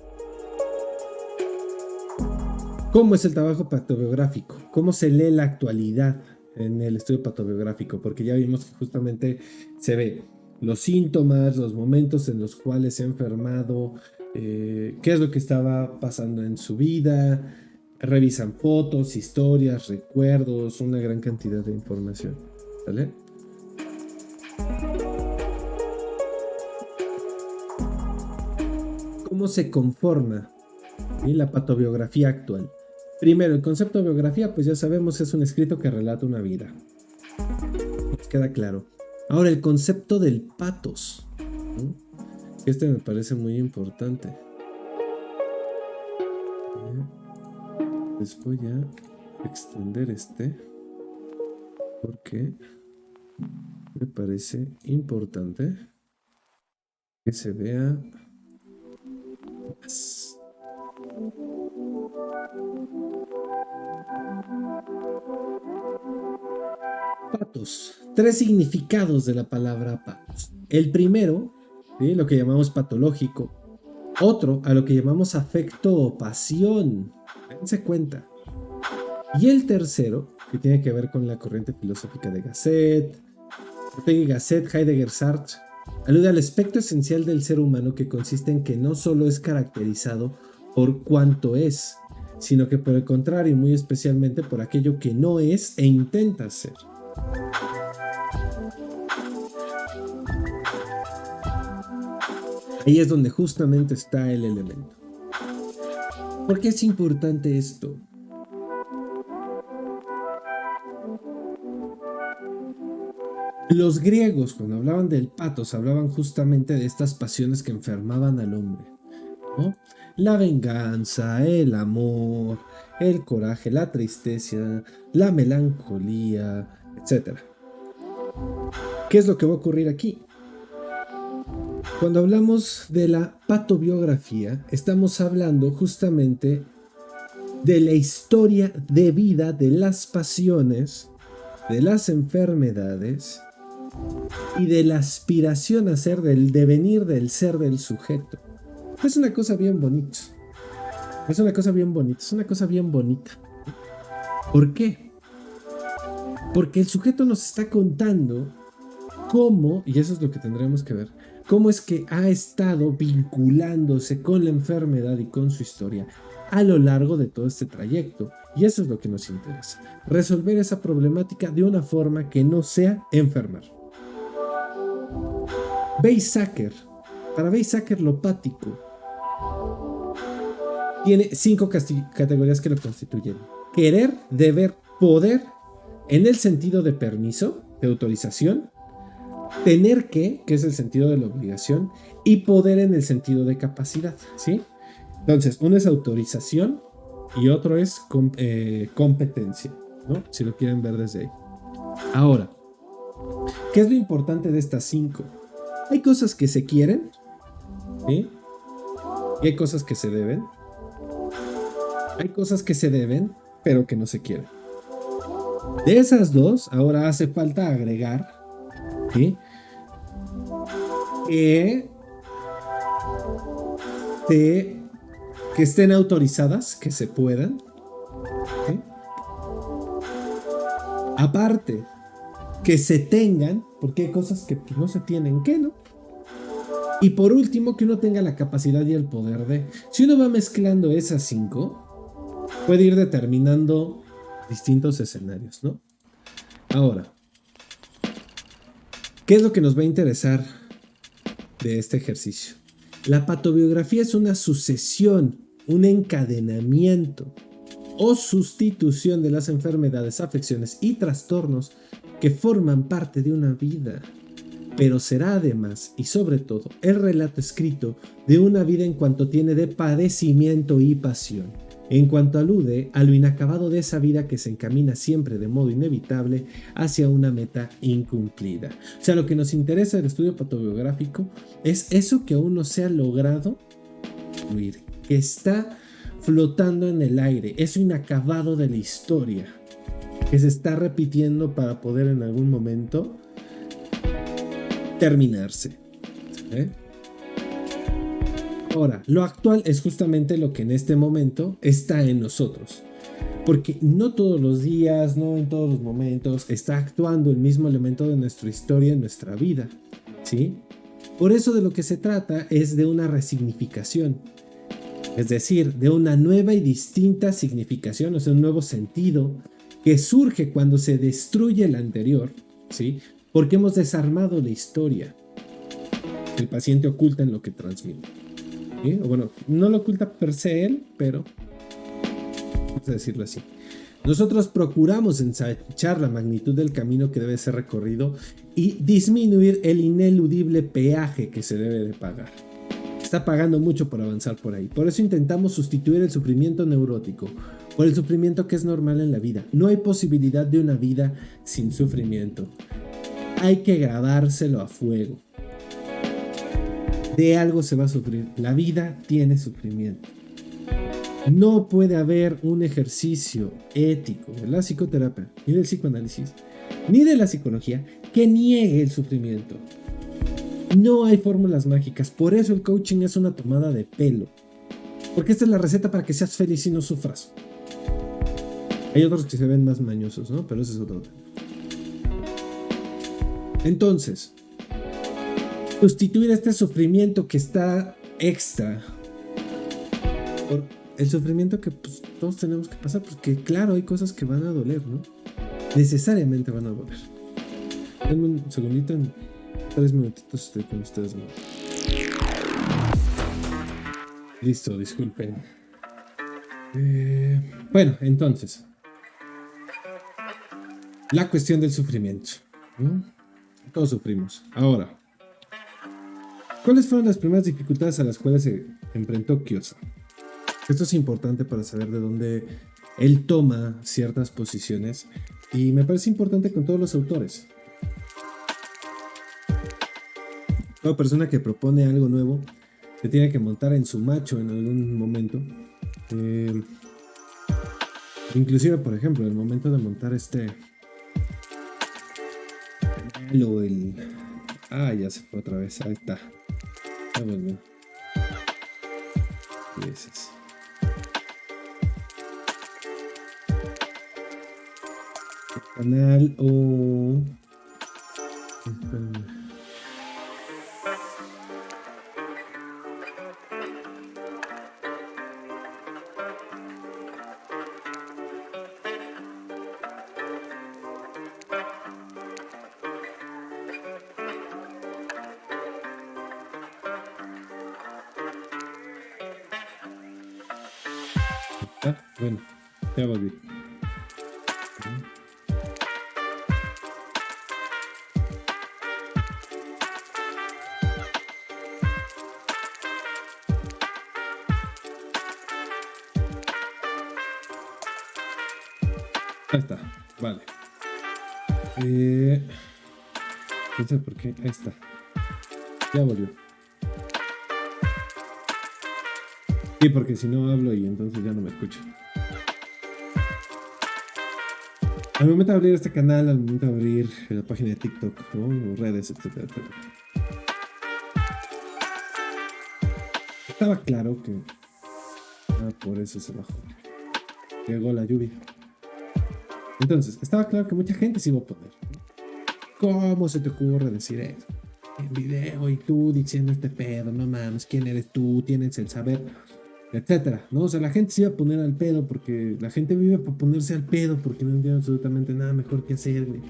¿Cómo es el trabajo patobiográfico? ¿Cómo se lee la actualidad en el estudio patobiográfico? Porque ya vimos que justamente se ve los síntomas, los momentos en los cuales se ha enfermado, qué es lo que estaba pasando en su vida. Revisan fotos, historias, recuerdos, una gran cantidad de información, ¿vale? ¿Cómo se conforma la patobiografía actual? Primero, el concepto de biografía, pues ya sabemos, es un escrito que relata una vida. Nos queda claro. Ahora, el concepto del patos, ¿no? Este me parece muy importante. Les voy a extender este porque me parece importante que se vea más. Patos. 3 significados de la palabra patos. El primero, ¿sí?, lo que llamamos patológico. Otro, a lo que llamamos afecto o pasión. Dense cuenta. Y el tercero, que tiene que ver con la corriente filosófica de Gasset, Ortega y Gasset, Heidegger, Sartre, alude al aspecto esencial del ser humano que consiste en que no solo es caracterizado por cuanto es, sino que por el contrario, muy especialmente por aquello que no es e intenta ser. Ahí es donde justamente está el elemento. ¿Por qué es importante esto? Los griegos, cuando hablaban del patos, hablaban justamente de estas pasiones que enfermaban al hombre, ¿no? La venganza, el amor, el coraje, la tristeza, la melancolía, etc. ¿Qué es lo que va a ocurrir aquí? Cuando hablamos de la patobiografía, estamos hablando justamente de la historia de vida de las pasiones, de las enfermedades y de la aspiración a ser, del devenir del ser del sujeto. Es una cosa bien bonita. Es una cosa bien bonita. ¿Por qué? Porque el sujeto nos está contando cómo, y eso es lo que tendremos que ver, cómo es que ha estado vinculándose con la enfermedad y con su historia a lo largo de todo este trayecto. Y eso es lo que nos interesa. Resolver esa problemática de una forma que no sea enfermar. Weizsäcker. Para Weizsäcker, lo pático tiene 5 categorías que lo constituyen: querer, deber, poder, en el sentido de permiso, de autorización, tener que es el sentido de la obligación, y poder en el sentido de capacidad, ¿sí? Entonces, uno es autorización y otro es competencia, ¿no? Si lo quieren ver desde ahí. Ahora, ¿qué es lo importante de estas 5? Hay cosas que se quieren, ¿sí? Y hay cosas que se deben. Hay cosas que se deben, pero que no se quieren. De esas 2, ahora hace falta agregar, ¿sí? Que estén autorizadas, que se puedan, ¿sí? Aparte, que se tengan, porque hay cosas que no se tienen, que no. Y por último, que uno tenga la capacidad y el poder de. Si uno va mezclando esas 5, puede ir determinando distintos escenarios, ¿no? Ahora, ¿qué es lo que nos va a interesar de este ejercicio? La patobiografía es una sucesión, un encadenamiento o sustitución de las enfermedades, afecciones y trastornos que forman parte de una vida, pero será además y sobre todo el relato escrito de una vida en cuanto tiene de padecimiento y pasión, en cuanto alude a lo inacabado de esa vida que se encamina siempre de modo inevitable hacia una meta incumplida. O sea, lo que nos interesa del estudio patobiográfico es eso que aún no se ha logrado concluir, que está flotando en el aire, eso inacabado de la historia, que se está repitiendo para poder en algún momento terminarse. ¿Eh? Ahora, lo actual es justamente lo que en este momento está en nosotros, porque no todos los días, no en todos los momentos está actuando el mismo elemento de nuestra historia en nuestra vida, ¿sí? Por eso de lo que se trata es de una resignificación, es decir, de una nueva y distinta significación, o sea, un nuevo sentido que surge cuando se destruye el anterior, ¿sí? Porque hemos desarmado la historia. El paciente oculta en lo que transmite, ¿sí? O bueno, no lo oculta per se él, pero vamos a decirlo así. Nosotros procuramos ensayar la magnitud del camino que debe ser recorrido y disminuir el ineludible peaje que se debe de pagar. Está pagando mucho por avanzar por ahí. Por eso intentamos sustituir el sufrimiento neurótico por el sufrimiento que es normal en la vida. No hay posibilidad de una vida sin sufrimiento. Hay que grabárselo a fuego. De algo se va a sufrir. La vida tiene sufrimiento. No puede haber un ejercicio ético de la psicoterapia, ni del psicoanálisis, ni de la psicología que niegue el sufrimiento. No hay fórmulas mágicas. Por eso el coaching es una tomada de pelo. Porque esta es la receta para que seas feliz y no sufras. Hay otros que se ven más mañosos, ¿no? Pero ese es otro tema. Entonces, sustituir este sufrimiento que está extra por el sufrimiento que pues, todos tenemos que pasar, porque claro, hay cosas que van a doler, ¿no? Necesariamente van a doler. Denme un segundito, en 3 minutitos estoy con ustedes, ¿no? Listo, disculpen. Bueno, entonces, la cuestión del sufrimiento, ¿no? Todos sufrimos. Ahora, ¿cuáles fueron las primeras dificultades a las cuales se enfrentó Kyosa? Esto es importante para saber de dónde él toma ciertas posiciones y me parece importante con todos los autores. Toda persona que propone algo nuevo se tiene que montar en su macho en algún momento. Inclusive, por ejemplo, el momento de montar ya se fue otra vez. Ahí está. Ya volvió. Y ese es. El canal o... Espérame. Ah, bueno, ya volví. Ahí está, vale. No sé por qué, ahí está. Ya volvió. Sí, porque si no hablo y entonces ya no me escucho. Al momento de abrir este canal, al momento de abrir la página de TikTok, ¿no? Redes, etcétera, etcétera. Estaba claro que por eso se bajó. Llegó la lluvia. Entonces, estaba claro que mucha gente se iba a poner. ¿Cómo se te ocurre decir eso? En video y tú diciendo este pedo, no mames, ¿quién eres tú? Tienes el saber, etcétera, ¿no? O sea, la gente se iba a poner al pedo porque la gente vive para ponerse al pedo porque no tiene absolutamente nada mejor que hacer, güey.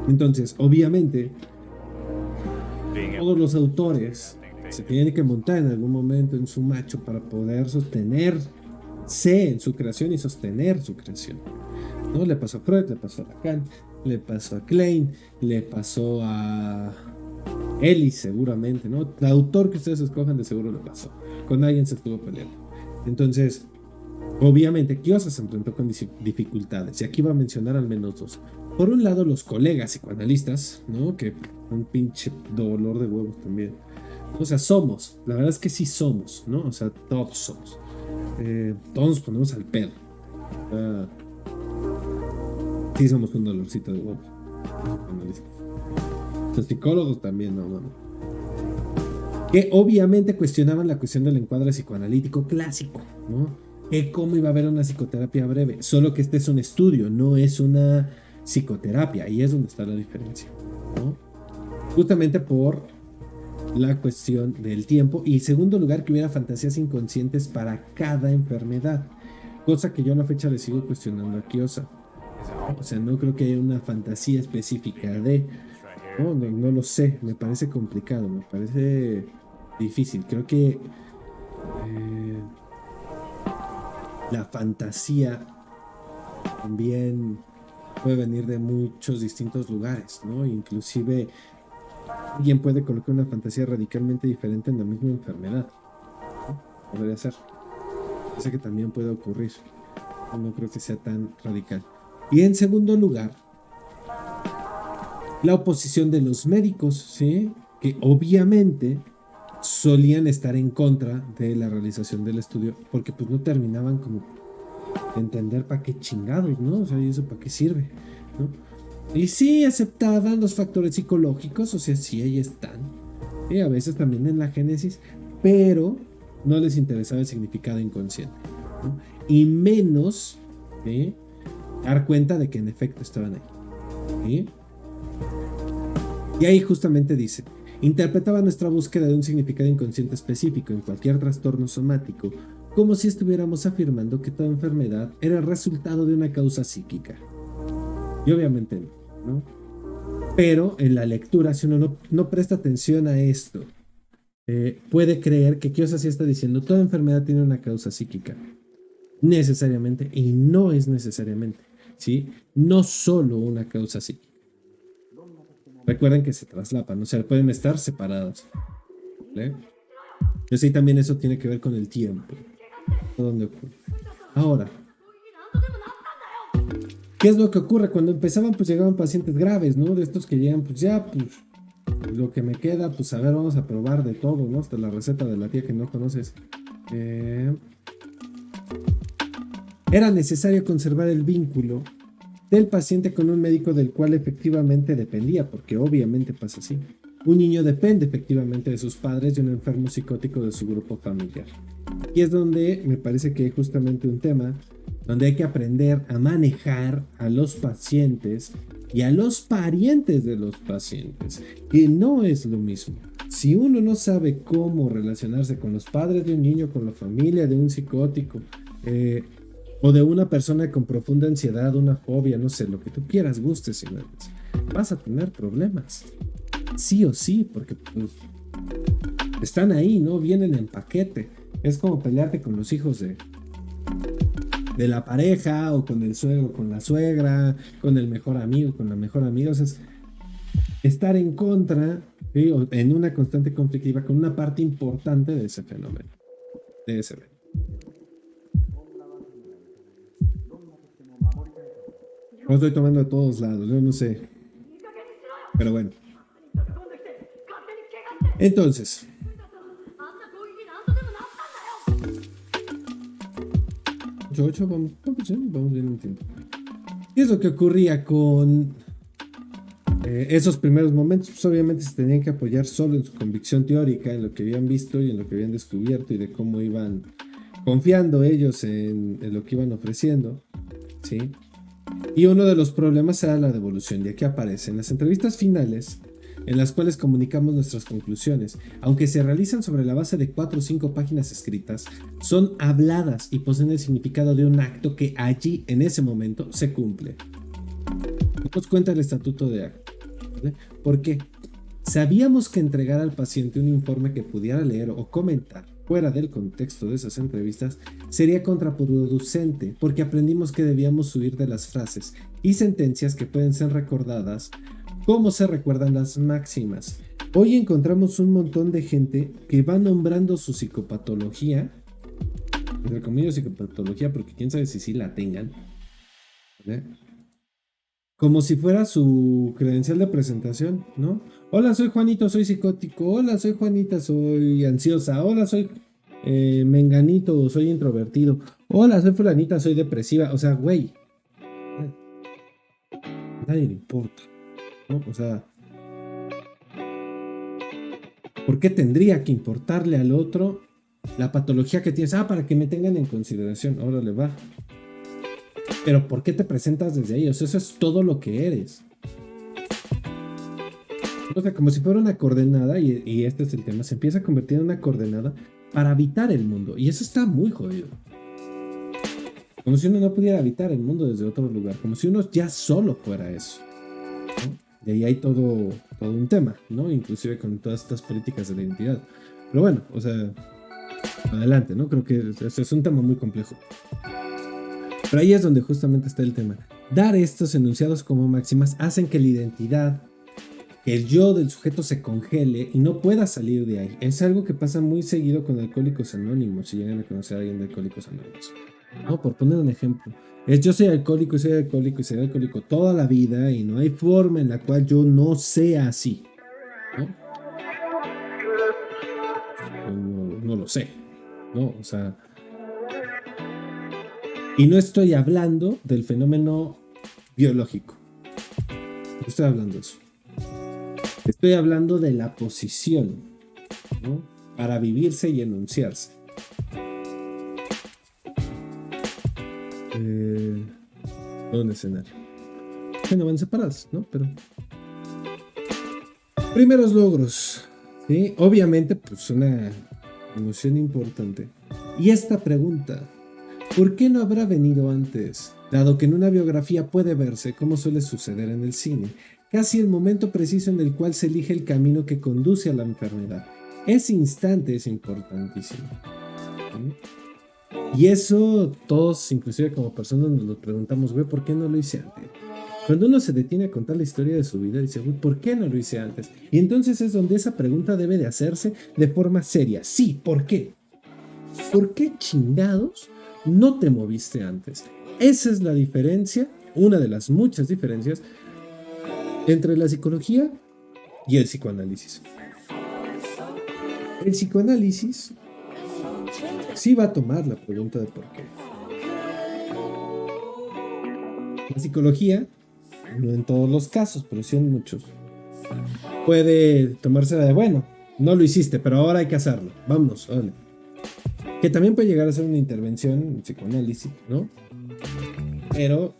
Entonces, obviamente, todos los autores se tienen que montar en algún momento en su macho para poder sostenerse en su creación y sostener su creación, ¿no? Le pasó a Freud, le pasó a Lacan, le pasó a Klein, le pasó a Ellis seguramente, ¿no? El autor que ustedes escojan de seguro le pasó. Con alguien se estuvo peleando. Entonces, obviamente, Kiosa se enfrentó con dificultades. Y aquí va a mencionar al menos dos. Por un lado, los colegas psicoanalistas, ¿no? Que un pinche dolor de huevos también. O sea, somos. La verdad es que sí somos, ¿no? O sea, todos somos. Todos nos ponemos al pedo. Sí somos un dolorcito de huevos. Los psicólogos también, no. Que obviamente cuestionaban la cuestión del encuadre psicoanalítico clásico, ¿no? Que cómo iba a haber una psicoterapia breve, solo que este es un estudio, no es una psicoterapia, ahí es donde está la diferencia, ¿no? Justamente por la cuestión del tiempo y en segundo lugar que hubiera fantasías inconscientes para cada enfermedad, cosa que yo a la fecha le sigo cuestionando a Kiosa. O sea, no creo que haya una fantasía específica de... No lo sé, me parece complicado, me parece difícil. Creo que la fantasía también puede venir de muchos distintos lugares, ¿no? Inclusive alguien puede colocar una fantasía radicalmente diferente en la misma enfermedad, ¿no? Podría ser. Sé que también puede ocurrir. No creo que sea tan radical. Y en segundo lugar, la oposición de los médicos, ¿sí? Que obviamente solían estar en contra de la realización del estudio porque pues no terminaban como de entender para qué chingados, ¿no? O sea, ¿y eso para qué sirve? ¿No? Y sí aceptaban los factores psicológicos, o sea, sí ahí están, y a veces también en la génesis, pero no les interesaba el significado inconsciente, ¿no? Y menos, ¿sí? Dar cuenta de que en efecto estaban ahí, ¿sí? Y ahí justamente dice, interpretaba nuestra búsqueda de un significado inconsciente específico en cualquier trastorno somático como si estuviéramos afirmando que toda enfermedad era el resultado de una causa psíquica. Y obviamente no. Pero en la lectura, si uno no presta atención a esto, puede creer que Kiosa sí está diciendo toda enfermedad tiene una causa psíquica. Necesariamente, y no es necesariamente, ¿sí? No solo una causa psíquica. Recuerden que se traslapan, o sea, pueden estar separadas, ¿vale? Yo sé, también eso tiene que ver con el tiempo. ¿Dónde ocurre? Ahora, ¿qué es lo que ocurre? Cuando empezaban, pues llegaban pacientes graves, ¿no? De estos que llegan, pues ya, pues lo que me queda, pues a ver, vamos a probar de todo, ¿no? Hasta la receta de la tía que no conoces. Era necesario conservar el vínculo del paciente con un médico del cual efectivamente dependía, porque obviamente pasa así. Un niño depende efectivamente de sus padres y un enfermo psicótico de su grupo familiar. Y es donde me parece que hay justamente un tema donde hay que aprender a manejar a los pacientes y a los parientes de los pacientes, que no es lo mismo. Si uno no sabe cómo relacionarse con los padres de un niño, con la familia de un psicótico, o de una persona con profunda ansiedad, una fobia, no sé, lo que tú quieras, gustes y mandes, vas a tener problemas. Sí o sí, porque pues, están ahí, ¿no? Vienen en paquete. Es como pelearte con los hijos de la pareja, o con el suegro, con la suegra, con el mejor amigo, con la mejor amiga. O sea, es estar en contra, ¿sí? O en una constante conflictiva con una parte importante de ese fenómeno, de ese evento. Lo estoy tomando de todos lados, yo no sé. Pero bueno. Entonces, vamos bien en tiempo. ¿Qué es lo que ocurría con esos primeros momentos? Pues obviamente se tenían que apoyar solo en su convicción teórica, en lo que habían visto y en lo que habían descubierto y de cómo iban confiando ellos en lo que iban ofreciendo, ¿sí? Y uno de los problemas era la devolución, y aquí aparecen las entrevistas finales, en las cuales comunicamos nuestras conclusiones, aunque se realizan sobre la base de 4 o 5 páginas escritas, son habladas y poseen el significado de un acto que allí, en ese momento, se cumple. Nos cuenta el estatuto de acto, ¿vale? ¿Por qué? Sabíamos que entregar al paciente un informe que pudiera leer o comentar fuera del contexto de esas entrevistas sería contraproducente, porque aprendimos que debíamos huir de las frases y sentencias que pueden ser recordadas como se recuerdan las máximas. Hoy encontramos un montón de gente que va nombrando su psicopatología, entre comillas psicopatología, porque quién sabe si sí la tengan, ¿vale? Como si fuera su credencial de presentación, ¿no? Hola, soy Juanito, soy psicótico. Hola, soy Juanita, soy ansiosa. Hola, soy menganito, soy introvertido. Hola, soy fulanita, soy depresiva. O sea, güey, nadie le importa, ¿no? O sea, ¿por qué tendría que importarle al otro la patología que tienes? Para que me tengan en consideración. Ahora le va. Pero ¿por qué te presentas desde ahí? O sea, eso es todo lo que eres. O sea, como si fuera una coordenada, y este es el tema, se empieza a convertir en una coordenada para habitar el mundo. Y eso está muy jodido. Como si uno no pudiera habitar el mundo desde otro lugar. Como si uno ya solo fuera eso, ¿no? Y ahí hay todo un tema, ¿no? Inclusive con todas estas políticas de la identidad. Pero bueno, o sea, adelante, ¿no? Creo que es un tema muy complejo. Pero ahí es donde justamente está el tema. Dar estos enunciados como máximas hacen que la identidad, que el yo del sujeto se congele y no pueda salir de ahí. Es algo que pasa muy seguido con Alcohólicos Anónimos, si llegan a conocer a alguien de Alcohólicos Anónimos, ¿no? Por poner un ejemplo. Yo soy alcohólico y soy alcohólico y seré alcohólico toda la vida, y no hay forma en la cual yo no sea así, ¿no? No lo sé, ¿no? O sea, y no estoy hablando del fenómeno biológico. No estoy hablando de eso. Estoy hablando de la posición, ¿no? Para vivirse y enunciarse. Un escenario. Bueno, van separadas, ¿no? Pero primeros logros, ¿sí? Obviamente, pues una emoción importante. Y esta pregunta, ¿por qué no habrá venido antes? Dado que en una biografía puede verse, como suele suceder en el cine, casi el momento preciso en el cual se elige el camino que conduce a la enfermedad. Ese instante es importantísimo, ¿sí? Y eso todos, inclusive como personas, nos lo preguntamos, güey, ¿por qué no lo hice antes? Cuando uno se detiene a contar la historia de su vida, dice, güey, ¿por qué no lo hice antes? Y entonces es donde esa pregunta debe de hacerse de forma seria. Sí, ¿por qué? ¿Por qué chingados no te moviste antes? Esa es la diferencia, una de las muchas diferencias entre la psicología y el psicoanálisis. El psicoanálisis sí va a tomar la pregunta de por qué. La psicología, no en todos los casos, pero sí en muchos, puede tomársela de, bueno, no lo hiciste, pero ahora hay que hacerlo. Vámonos, órale. Que también puede llegar a ser una intervención en psicoanálisis, ¿no? Pero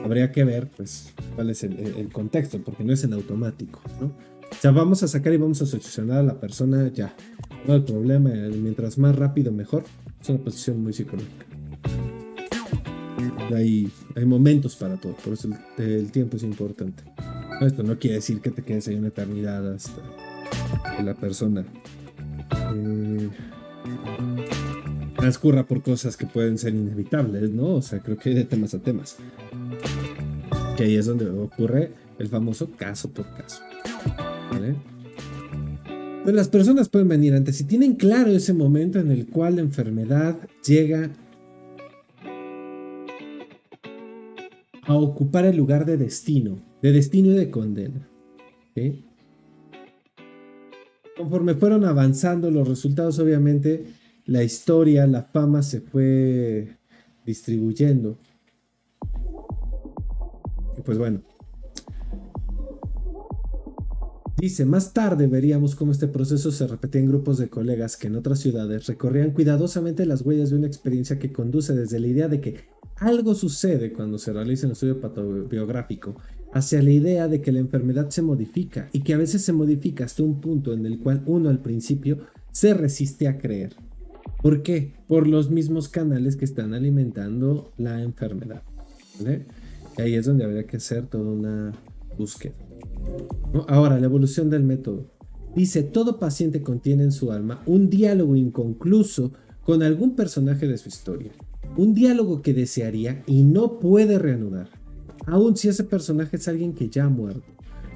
habría que ver, pues, cuál es el contexto, porque no es en automático, ¿no? O sea, vamos a sacar y vamos a solucionar a la persona ya. No hay problema, mientras más rápido mejor. Es una posición muy psicológica. Hay momentos para todo, por eso el tiempo es importante. Esto no quiere decir que te quedes ahí una eternidad hasta que la persona transcurra por cosas que pueden ser inevitables, ¿no? O sea, creo que hay de temas a temas. Que ahí es donde ocurre el famoso caso por caso. ¿Vale? Pero las personas pueden venir antes si tienen claro ese momento en el cual la enfermedad llega a ocupar el lugar de destino y de condena. ¿Sí? Conforme fueron avanzando los resultados, obviamente, la historia, la fama se fue distribuyendo. Y pues bueno. Dice, más tarde veríamos cómo este proceso se repetía en grupos de colegas que en otras ciudades recorrían cuidadosamente las huellas de una experiencia que conduce desde la idea de que algo sucede cuando se realiza un estudio patobiográfico hacia la idea de que la enfermedad se modifica y que a veces se modifica hasta un punto en el cual uno al principio se resiste a creer. ¿Por qué? Por los mismos canales que están alimentando la enfermedad. ¿Vale? Y ahí es donde habría que hacer toda una búsqueda. ¿No? Ahora, la evolución del método. Dice, todo paciente contiene en su alma un diálogo inconcluso con algún personaje de su historia. Un diálogo que desearía y no puede reanudar, aun si ese personaje es alguien que ya ha muerto.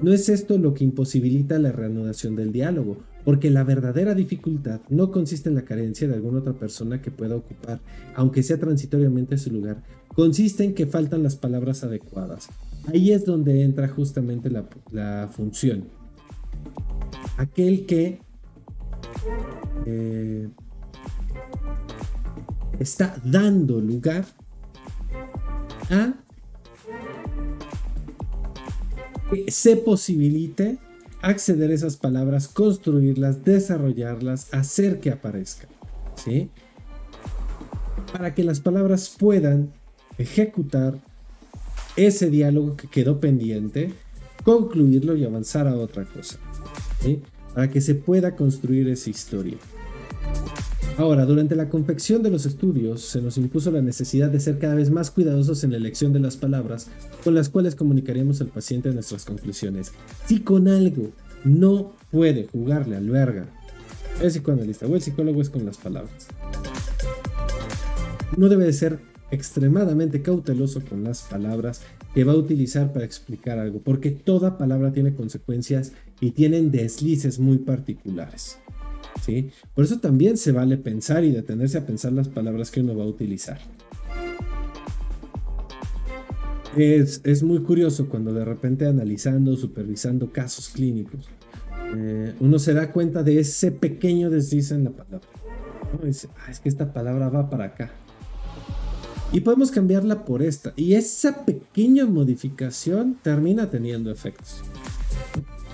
No es esto lo que imposibilita la reanudación del diálogo, porque la verdadera dificultad no consiste en la carencia de alguna otra persona que pueda ocupar, aunque sea transitoriamente su lugar, consiste en que faltan las palabras adecuadas. Ahí es donde entra justamente la función. Aquel que está dando lugar a que se posibilite acceder a esas palabras, construirlas, desarrollarlas, hacer que aparezcan, ¿sí? Para que las palabras puedan ejecutar ese diálogo que quedó pendiente, concluirlo y avanzar a otra cosa, ¿sí? Para que se pueda construir esa historia. Ahora, durante la confección de los estudios se nos impuso la necesidad de ser cada vez más cuidadosos en la elección de las palabras con las cuales comunicaríamos al paciente nuestras conclusiones. Si con algo no puede jugarle al verga el psicoanalista o el psicólogo, es con las palabras. No debe de ser extremadamente cauteloso con las palabras que va a utilizar para explicar algo, porque toda palabra tiene consecuencias y tienen deslices muy particulares, ¿sí? Por eso también se vale pensar y detenerse a pensar las palabras que uno va a utilizar. Es muy curioso cuando de repente analizando, supervisando casos clínicos, uno se da cuenta de ese pequeño desliz en la palabra, ¿no? Dice, es que esta palabra va para acá. Y podemos cambiarla por esta. Y esa pequeña modificación termina teniendo efectos.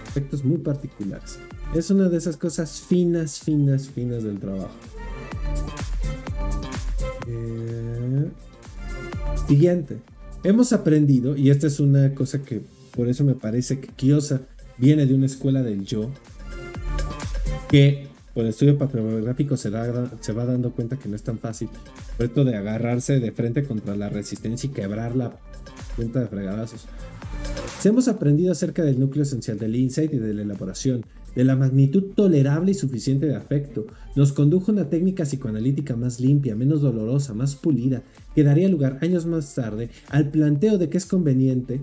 Efectos muy particulares. Es una de esas cosas finas del trabajo. Siguiente. Hemos aprendido, y esta es una cosa que por eso me parece que Kiosa viene de una escuela del yo, que por el estudio patobiográfico se va dando cuenta que no es tan fácil. El reto de agarrarse de frente contra la resistencia y quebrar la punta de fregadazos. Si hemos aprendido acerca del núcleo esencial del insight y de la elaboración, de la magnitud tolerable y suficiente de afecto, nos condujo a una técnica psicoanalítica más limpia, menos dolorosa, más pulida, que daría lugar años más tarde al planteo de que es conveniente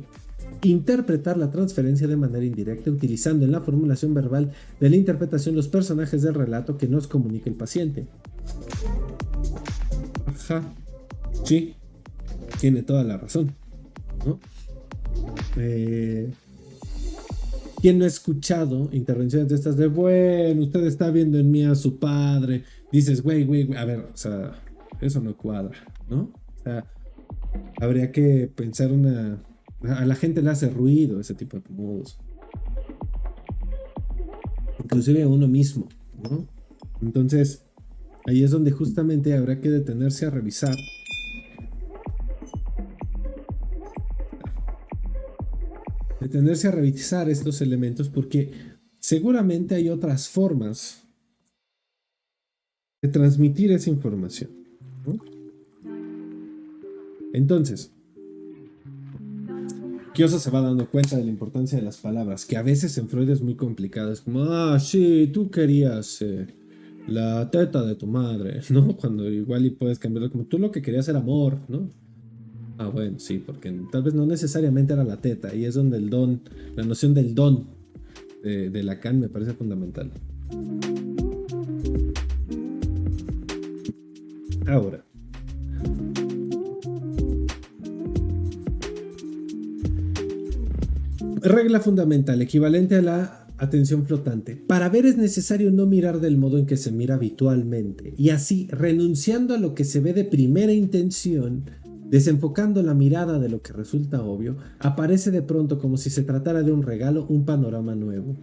interpretar la transferencia de manera indirecta utilizando en la formulación verbal de la interpretación los personajes del relato que nos comunica el paciente. Ajá, sí, tiene toda la razón, ¿no? ¿Quién no ha escuchado intervenciones de estas de, bueno, usted está viendo en mí a su padre? Dices, güey, a ver, o sea, eso no cuadra, ¿no? O sea, habría que pensar a la gente le hace ruido ese tipo de modos. Inclusive a uno mismo, ¿no? Entonces, ahí es donde justamente habrá que detenerse a revisar. Detenerse a revisar estos elementos porque seguramente hay otras formas de transmitir esa información, ¿no? Entonces, Kiosa se va dando cuenta de la importancia de las palabras, que a veces en Freud es muy complicado. Es como, sí, tú querías la teta de tu madre, ¿no? Cuando igual y puedes cambiarlo como tú lo que querías era amor, ¿no? Ah, bueno, sí, porque tal vez no necesariamente era la teta, y es donde el don, la noción del don de Lacan me parece fundamental. Ahora, regla fundamental, equivalente a la atención flotante. Para ver es necesario no mirar del modo en que se mira habitualmente, y así, renunciando a lo que se ve de primera intención, desenfocando la mirada de lo que resulta obvio, aparece de pronto como si se tratara de un regalo, un panorama nuevo.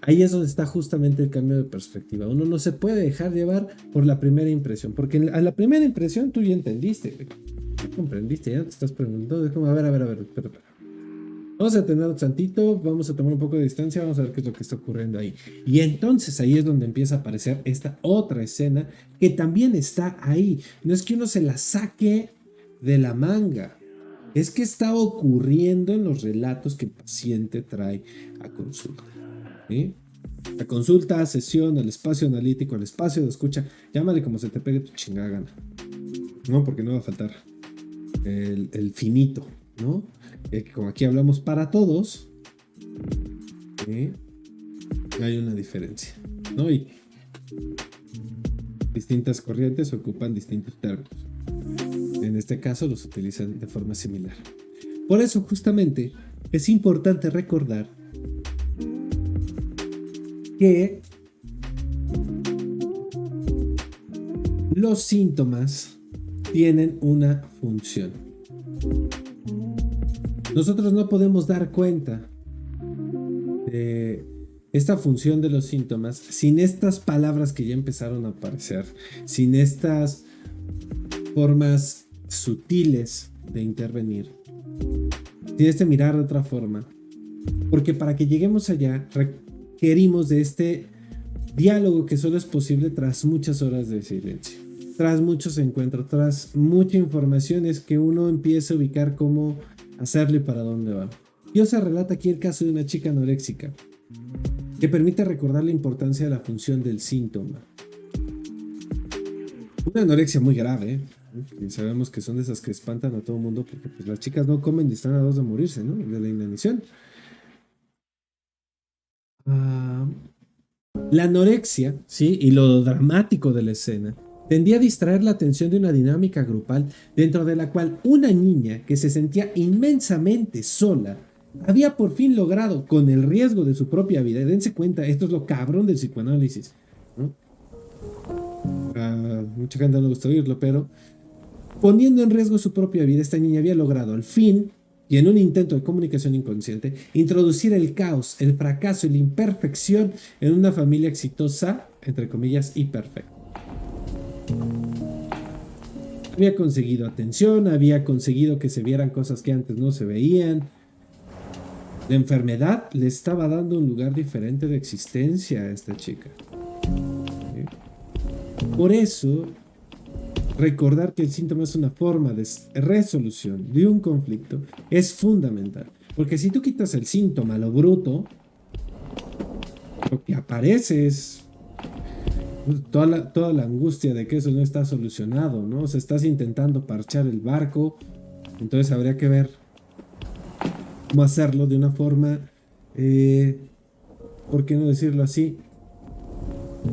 Ahí es donde está justamente el cambio de perspectiva. Uno no se puede dejar llevar por la primera impresión, porque a la primera impresión tú ya entendiste, ya comprendiste, ya te estás preguntando, es como, a ver, espera. Vamos a tener tantito, vamos a tomar un poco de distancia, vamos a ver qué es lo que está ocurriendo ahí. Y entonces ahí es donde empieza a aparecer esta otra escena que también está ahí. No es que uno se la saque de la manga, es que está ocurriendo en los relatos que el paciente trae a consulta. ¿Sí? La consulta, sesión, el espacio analítico, el espacio de escucha, llámale como se te pegue tu chingada gana. No, porque no va a faltar el finito, ¿no? Como aquí hablamos para todos, ¿sí? Hay una diferencia, ¿no? Y distintas corrientes ocupan distintos términos. En este caso los utilizan de forma similar. Por eso justamente es importante recordar que los síntomas tienen una función. Nosotros no podemos dar cuenta de esta función de los síntomas sin estas palabras que ya empezaron a aparecer, sin estas formas sutiles de intervenir, sin este mirar de otra forma, porque para que lleguemos allá requerimos de este diálogo que solo es posible tras muchas horas de silencio, tras muchos encuentros, tras mucha información, es que uno empieza a ubicar cómo hacerlo y para dónde va. Diosa relata aquí el caso de una chica anoréxica que permite recordar la importancia de la función del síntoma. Una anorexia muy grave, ¿eh? Y sabemos que son de esas que espantan a todo el mundo porque pues, las chicas no comen y están a dos de morirse, ¿no? De la inanición. La anorexia, ¿sí? Y lo dramático de la escena tendía a distraer la atención de una dinámica grupal dentro de la cual una niña que se sentía inmensamente sola había por fin logrado, con el riesgo de su propia vida, y dense cuenta, esto es lo cabrón del psicoanálisis, ¿no? Mucha gente no le gusta oírlo, pero poniendo en riesgo su propia vida, esta niña había logrado al fin, y en un intento de comunicación inconsciente, introducir el caos, el fracaso y la imperfección en una familia exitosa, entre comillas, y perfecta. Había conseguido atención, había conseguido que se vieran cosas que antes no se veían. La enfermedad le estaba dando un lugar diferente de existencia a esta chica. Por eso, recordar que el síntoma es una forma de resolución de un conflicto es fundamental. Porque si tú quitas el síntoma, lo bruto, lo que aparece es toda la angustia de que eso no está solucionado, ¿no? O sea, estás intentando parchar el barco, entonces habría que ver cómo hacerlo de una forma, ¿por qué no decirlo así?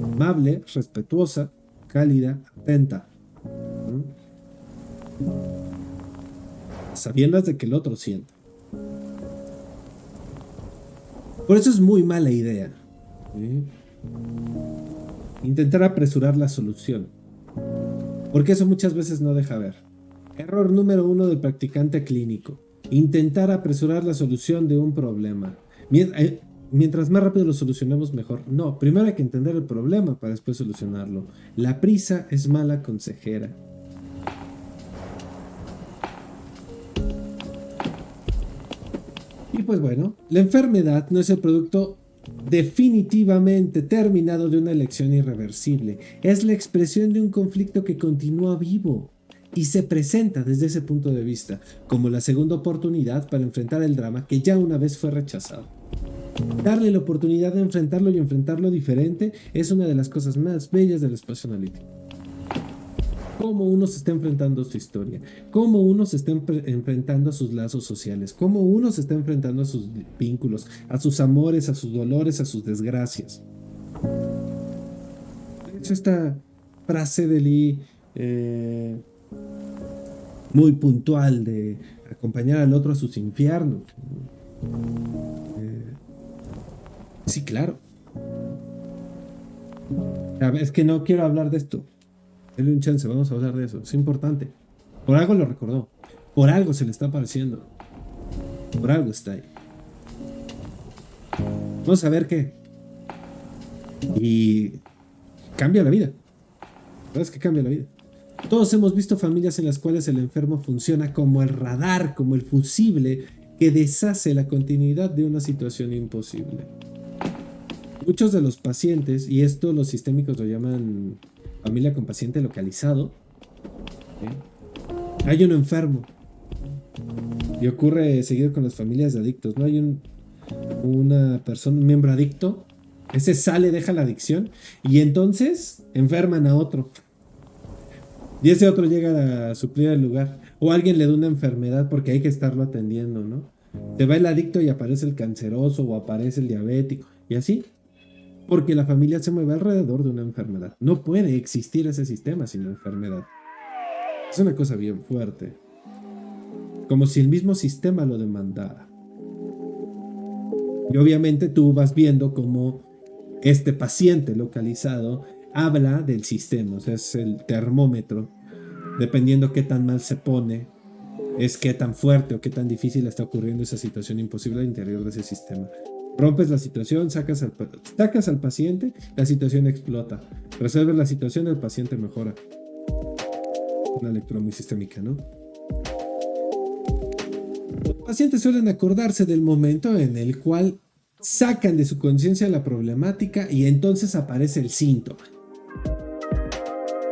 Amable, respetuosa, cálida, atenta, ¿no? Sabiendas de que el otro siente. Por eso es muy mala idea, ¿sí? Intentar apresurar la solución, porque eso muchas veces no deja ver. Error número 1 del practicante clínico: intentar apresurar la solución de un problema. Mientras más rápido lo solucionemos, mejor. No, primero hay que entender el problema para después solucionarlo. La prisa es mala consejera. Y pues bueno, la enfermedad no es el producto definitivamente terminado de una elección irreversible. Es la expresión de un conflicto que continúa vivo y se presenta desde ese punto de vista como la segunda oportunidad para enfrentar el drama que ya una vez fue rechazado. Darle la oportunidad de enfrentarlo y enfrentarlo diferente es una de las cosas más bellas del espacio analítico. Cómo uno se está enfrentando a su historia, cómo uno se está enfrentando a sus lazos sociales, cómo uno se está enfrentando a sus vínculos, a sus amores, a sus dolores, a sus desgracias. De hecho, esta frase de Lee, muy puntual, de acompañar al otro a sus infiernos. Sí, claro. A ver, es que no quiero hablar de esto. Dale un chance, vamos a hablar de eso. Es importante. Por algo lo recordó. Por algo se le está apareciendo. Por algo está ahí. Vamos a ver qué. Y cambia la vida. La verdad es que cambia la vida. Todos hemos visto familias en las cuales el enfermo funciona como el radar, como el fusible que deshace la continuidad de una situación imposible. Muchos de los pacientes, y esto los sistémicos lo llaman familia con paciente localizado, ¿sí? Hay un enfermo. Y ocurre seguido con las familias de adictos, ¿no? Hay una persona, un miembro adicto, ese sale, deja la adicción, y entonces enferman a otro. Y ese otro llega a suplir el lugar. O alguien le da una enfermedad porque hay que estarlo atendiendo, ¿no? Te va el adicto y aparece el canceroso o aparece el diabético. Y así. Porque la familia se mueve alrededor de una enfermedad. No puede existir ese sistema sin enfermedad. Es una cosa bien fuerte. Como si el mismo sistema lo demandara. Y obviamente tú vas viendo cómo este paciente localizado habla del sistema. O sea, es el termómetro. Dependiendo qué tan mal se pone, es qué tan fuerte o qué tan difícil está ocurriendo esa situación imposible al interior de ese sistema. Rompes la situación, sacas al paciente, la situación explota. Resuelves la situación, el paciente mejora. Una lectura muy sistémica, ¿no? Los pacientes suelen acordarse del momento en el cual sacan de su conciencia la problemática y entonces aparece el síntoma.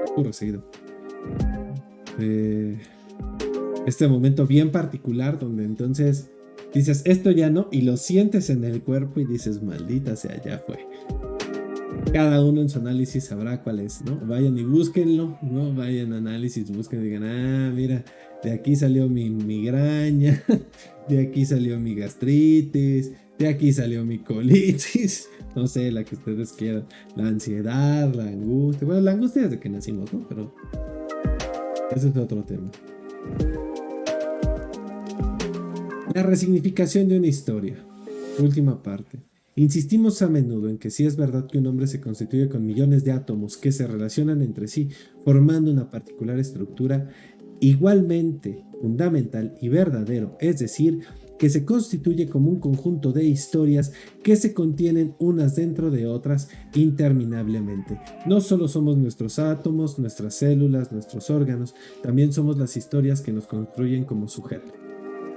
Ocurre seguido. Este momento bien particular donde entonces dices esto ya no y lo sientes en el cuerpo y dices maldita sea, ya fue. Cada uno en su análisis sabrá cuál es, ¿no? Vayan y búsquenlo, ¿no? Vayan a análisis, busquen y digan, mira, de aquí salió mi migraña, de aquí salió mi gastritis, de aquí salió mi colitis, no sé, la que ustedes quieran, la ansiedad, la angustia. Bueno, la angustia es de que nacimos, ¿no? Pero ese es otro tema. La resignificación de una historia. Última parte. Insistimos a menudo en que sí es verdad que un hombre se constituye con millones de átomos que se relacionan entre sí, formando una particular estructura, igualmente fundamental y verdadero, es decir, que se constituye como un conjunto de historias que se contienen unas dentro de otras interminablemente. No solo somos nuestros átomos, nuestras células, nuestros órganos, también somos las historias que nos construyen como sujeto.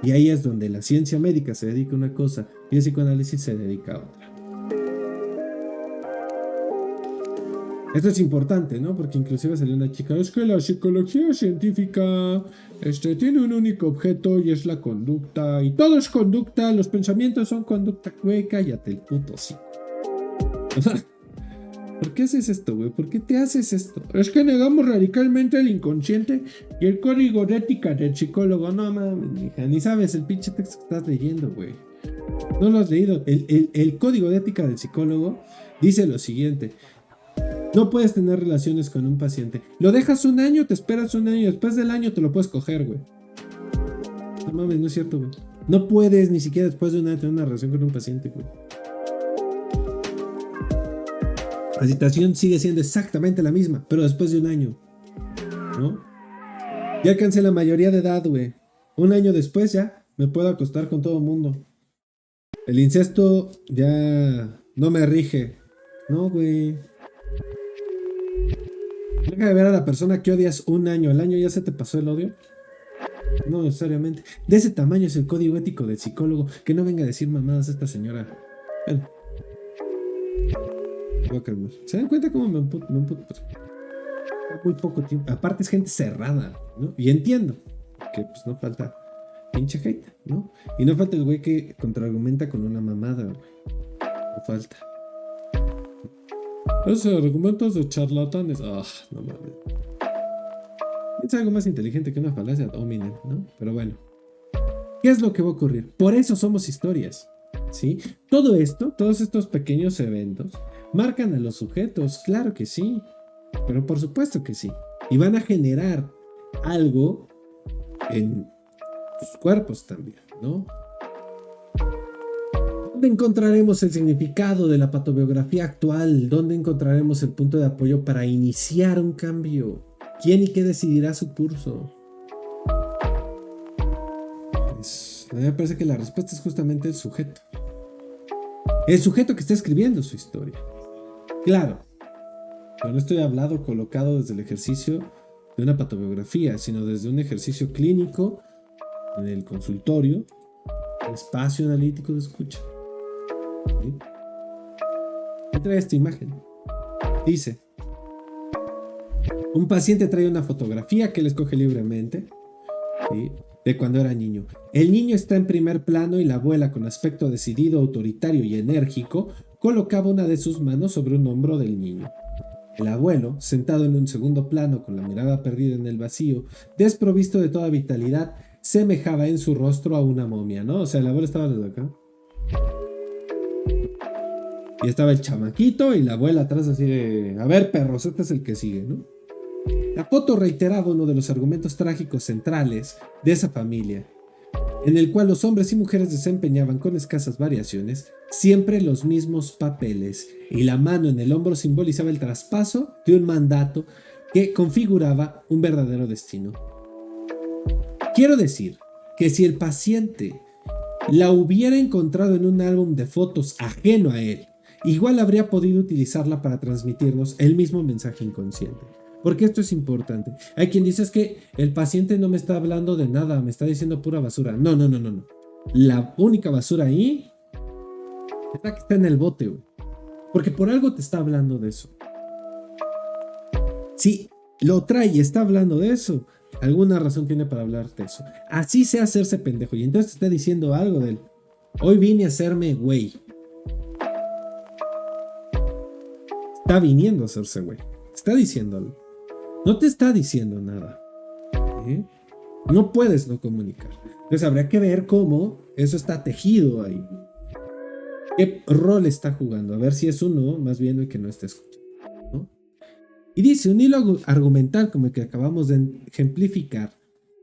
Y ahí es donde la ciencia médica se dedica a una cosa y el psicoanálisis se dedica a otra. Esto es importante, ¿no? Porque inclusive salió una chica, es que la psicología científica tiene un único objeto y es la conducta. Y todo es conducta, los pensamientos son conducta. Güey, cállate el puto sí. ¿Por qué haces esto, güey? ¿Por qué te haces esto? Es que negamos radicalmente el inconsciente y el código de ética del psicólogo. No mames, mija, ni sabes el pinche texto que estás leyendo, güey. No lo has leído. El código de ética del psicólogo dice lo siguiente. No puedes tener relaciones con un paciente. Lo dejas un año, te esperas un año, después del año te lo puedes coger, güey. No mames, no es cierto, güey. No puedes ni siquiera después de un año tener una relación con un paciente, güey. La situación sigue siendo exactamente la misma, pero después de un año, ¿no? Ya alcancé la mayoría de edad, güey. Un año después ya me puedo acostar con todo el mundo. El incesto ya no me rige. No, güey. Deja de ver a la persona que odias un año. ¿El año ya se te pasó el odio? No necesariamente. De ese tamaño es el código ético del psicólogo. Que no venga a decir mamadas a esta señora. Bueno. ¿Se dan cuenta cómo me emputo? Muy poco tiempo. Aparte es gente cerrada, ¿no? Y entiendo que pues no falta pinche hate, ¿no? Y no falta el güey que contraargumenta con una mamada, güey. No falta. Esos argumentos de charlatanes. No mames. Es algo más inteligente que una falacia ad hominem, ¿no? Pero bueno. ¿Qué es lo que va a ocurrir? Por eso somos historias, ¿sí? Todo esto, todos estos pequeños eventos, marcan a los sujetos, claro que sí. Pero por supuesto que sí. Y van a generar algo en sus cuerpos también, ¿no? ¿Dónde encontraremos el significado de la patobiografía actual? ¿Dónde encontraremos el punto de apoyo para iniciar un cambio? ¿Quién y qué decidirá su curso? Pues, a mí me parece que la respuesta es justamente el sujeto. El sujeto que está escribiendo su historia. Claro, pero no estoy hablando colocado desde el ejercicio de una patobiografía, sino desde un ejercicio clínico en el consultorio, el espacio analítico de escucha. ¿Sí? Trae esta imagen. Dice: un paciente trae una fotografía que él escoge libremente, ¿sí?, de cuando era niño. El niño está en primer plano y la abuela, con aspecto decidido, autoritario y enérgico, colocaba una de sus manos sobre un hombro del niño. El abuelo, sentado en un segundo plano con la mirada perdida en el vacío, desprovisto de toda vitalidad, semejaba en su rostro a una momia, ¿no? O sea, el abuelo estaba desde acá. Y estaba el chamaquito y la abuela atrás así de: a ver, perros, este es el que sigue, ¿no? La foto reiteraba uno de los argumentos trágicos centrales de esa familia, en el cual los hombres y mujeres desempeñaban con escasas variaciones siempre los mismos papeles, y la mano en el hombro simbolizaba el traspaso de un mandato que configuraba un verdadero destino. Quiero decir que si el paciente la hubiera encontrado en un álbum de fotos ajeno a él, igual habría podido utilizarla para transmitirnos el mismo mensaje inconsciente. Porque esto es importante. Hay quien dice: es que el paciente no me está hablando de nada, me está diciendo pura basura. No. La única basura ahí es la que está en el bote, güey. Porque por algo te está hablando de eso. Si lo trae y está hablando de eso, alguna razón tiene para hablar de eso. Así sea hacerse pendejo. Y entonces te está diciendo algo de él. Hoy vine a hacerme güey. Está viniendo a hacerse güey. Está diciéndolo. No te está diciendo nada. ¿Eh? No puedes no comunicar. Entonces habría que ver cómo eso está tejido ahí. ¿Qué rol está jugando? A ver si es uno más bien el que no está escuchando, ¿no? Y dice: un hilo argumental como el que acabamos de ejemplificar,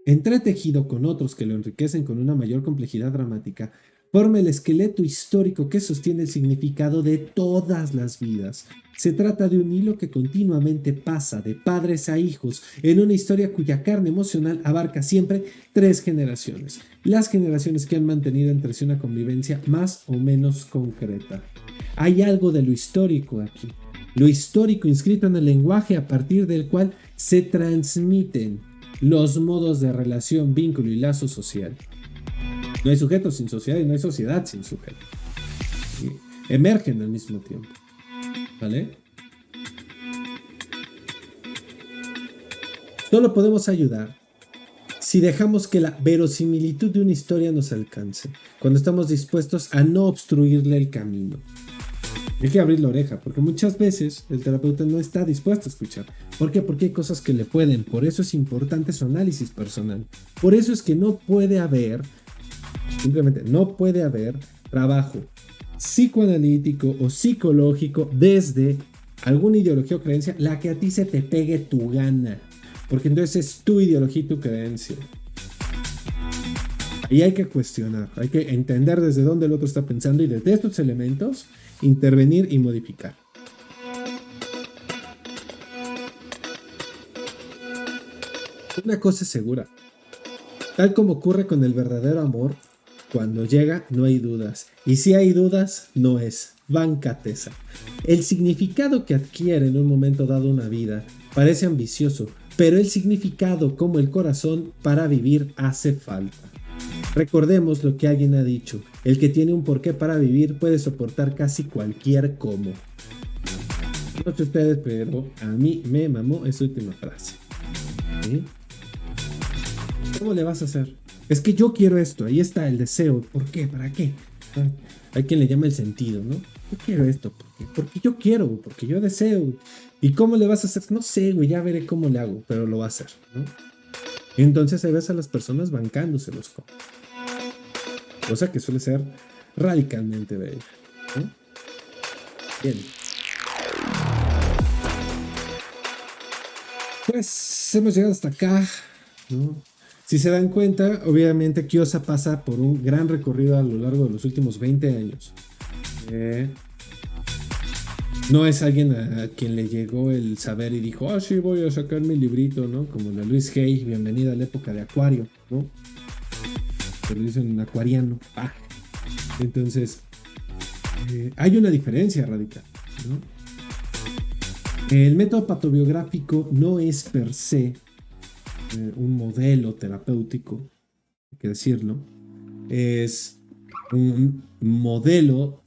entretejido con otros que lo enriquecen con una mayor complejidad dramática, forma el esqueleto histórico que sostiene el significado de todas las vidas. Se trata de un hilo que continuamente pasa de padres a hijos en una historia cuya carne emocional abarca siempre 3 generaciones. Las generaciones que han mantenido entre sí una convivencia más o menos concreta. Hay algo de lo histórico aquí. Lo histórico inscrito en el lenguaje a partir del cual se transmiten los modos de relación, vínculo y lazo social. No hay sujeto sin sociedad y no hay sociedad sin sujeto. Emergen al mismo tiempo. ¿Vale? Solo podemos ayudar si dejamos que la verosimilitud de una historia nos alcance, cuando estamos dispuestos a no obstruirle el camino. Hay que abrir la oreja, porque muchas veces el terapeuta no está dispuesto a escuchar. ¿Por qué? Porque hay cosas que le pueden. Por eso es importante su análisis personal. Por eso es que no puede haber, simplemente no puede haber trabajo psicoanalítico o psicológico desde alguna ideología o creencia, la que a ti se te pegue tu gana, porque entonces es tu ideología y tu creencia. Y hay que cuestionar, hay que entender desde dónde el otro está pensando y desde estos elementos intervenir y modificar. Una cosa es segura, tal como ocurre con el verdadero amor, cuando llega no hay dudas, y si hay dudas no es, bancateza. El significado que adquiere en un momento dado una vida parece ambicioso, pero el significado como el corazón para vivir hace falta. Recordemos lo que alguien ha dicho: el que tiene un porqué para vivir puede soportar casi cualquier cómo. No sé ustedes, pero a mí me mamó esa última frase. ¿Sí? ¿Cómo le vas a hacer? Es que yo quiero esto, ahí está el deseo. ¿Por qué? ¿Para qué? Ah, hay quien le llama el sentido, ¿no? Yo quiero esto, ¿por qué? Porque yo quiero, porque yo deseo. ¿Y cómo le vas a hacer? No sé, güey, ya veré cómo le hago, pero lo va a hacer, ¿no? Y entonces ahí ves a las personas bancándoselos, cosa que suele ser radicalmente bella, ¿no? Bien. Pues hemos llegado hasta acá, ¿no? Si se dan cuenta, obviamente Kiosa pasa por un gran recorrido a lo largo de los últimos 20 años. No es alguien a quien le llegó el saber y dijo, ah, sí, voy a sacar mi librito, ¿no? Como la Luis Hay, bienvenida a la época de Acuario, ¿no? Se lo dicen en acuariano. Ah. Entonces, hay una diferencia radical, ¿no? El método patobiográfico no es per se un modelo terapéutico, hay que decirlo. Es un modelo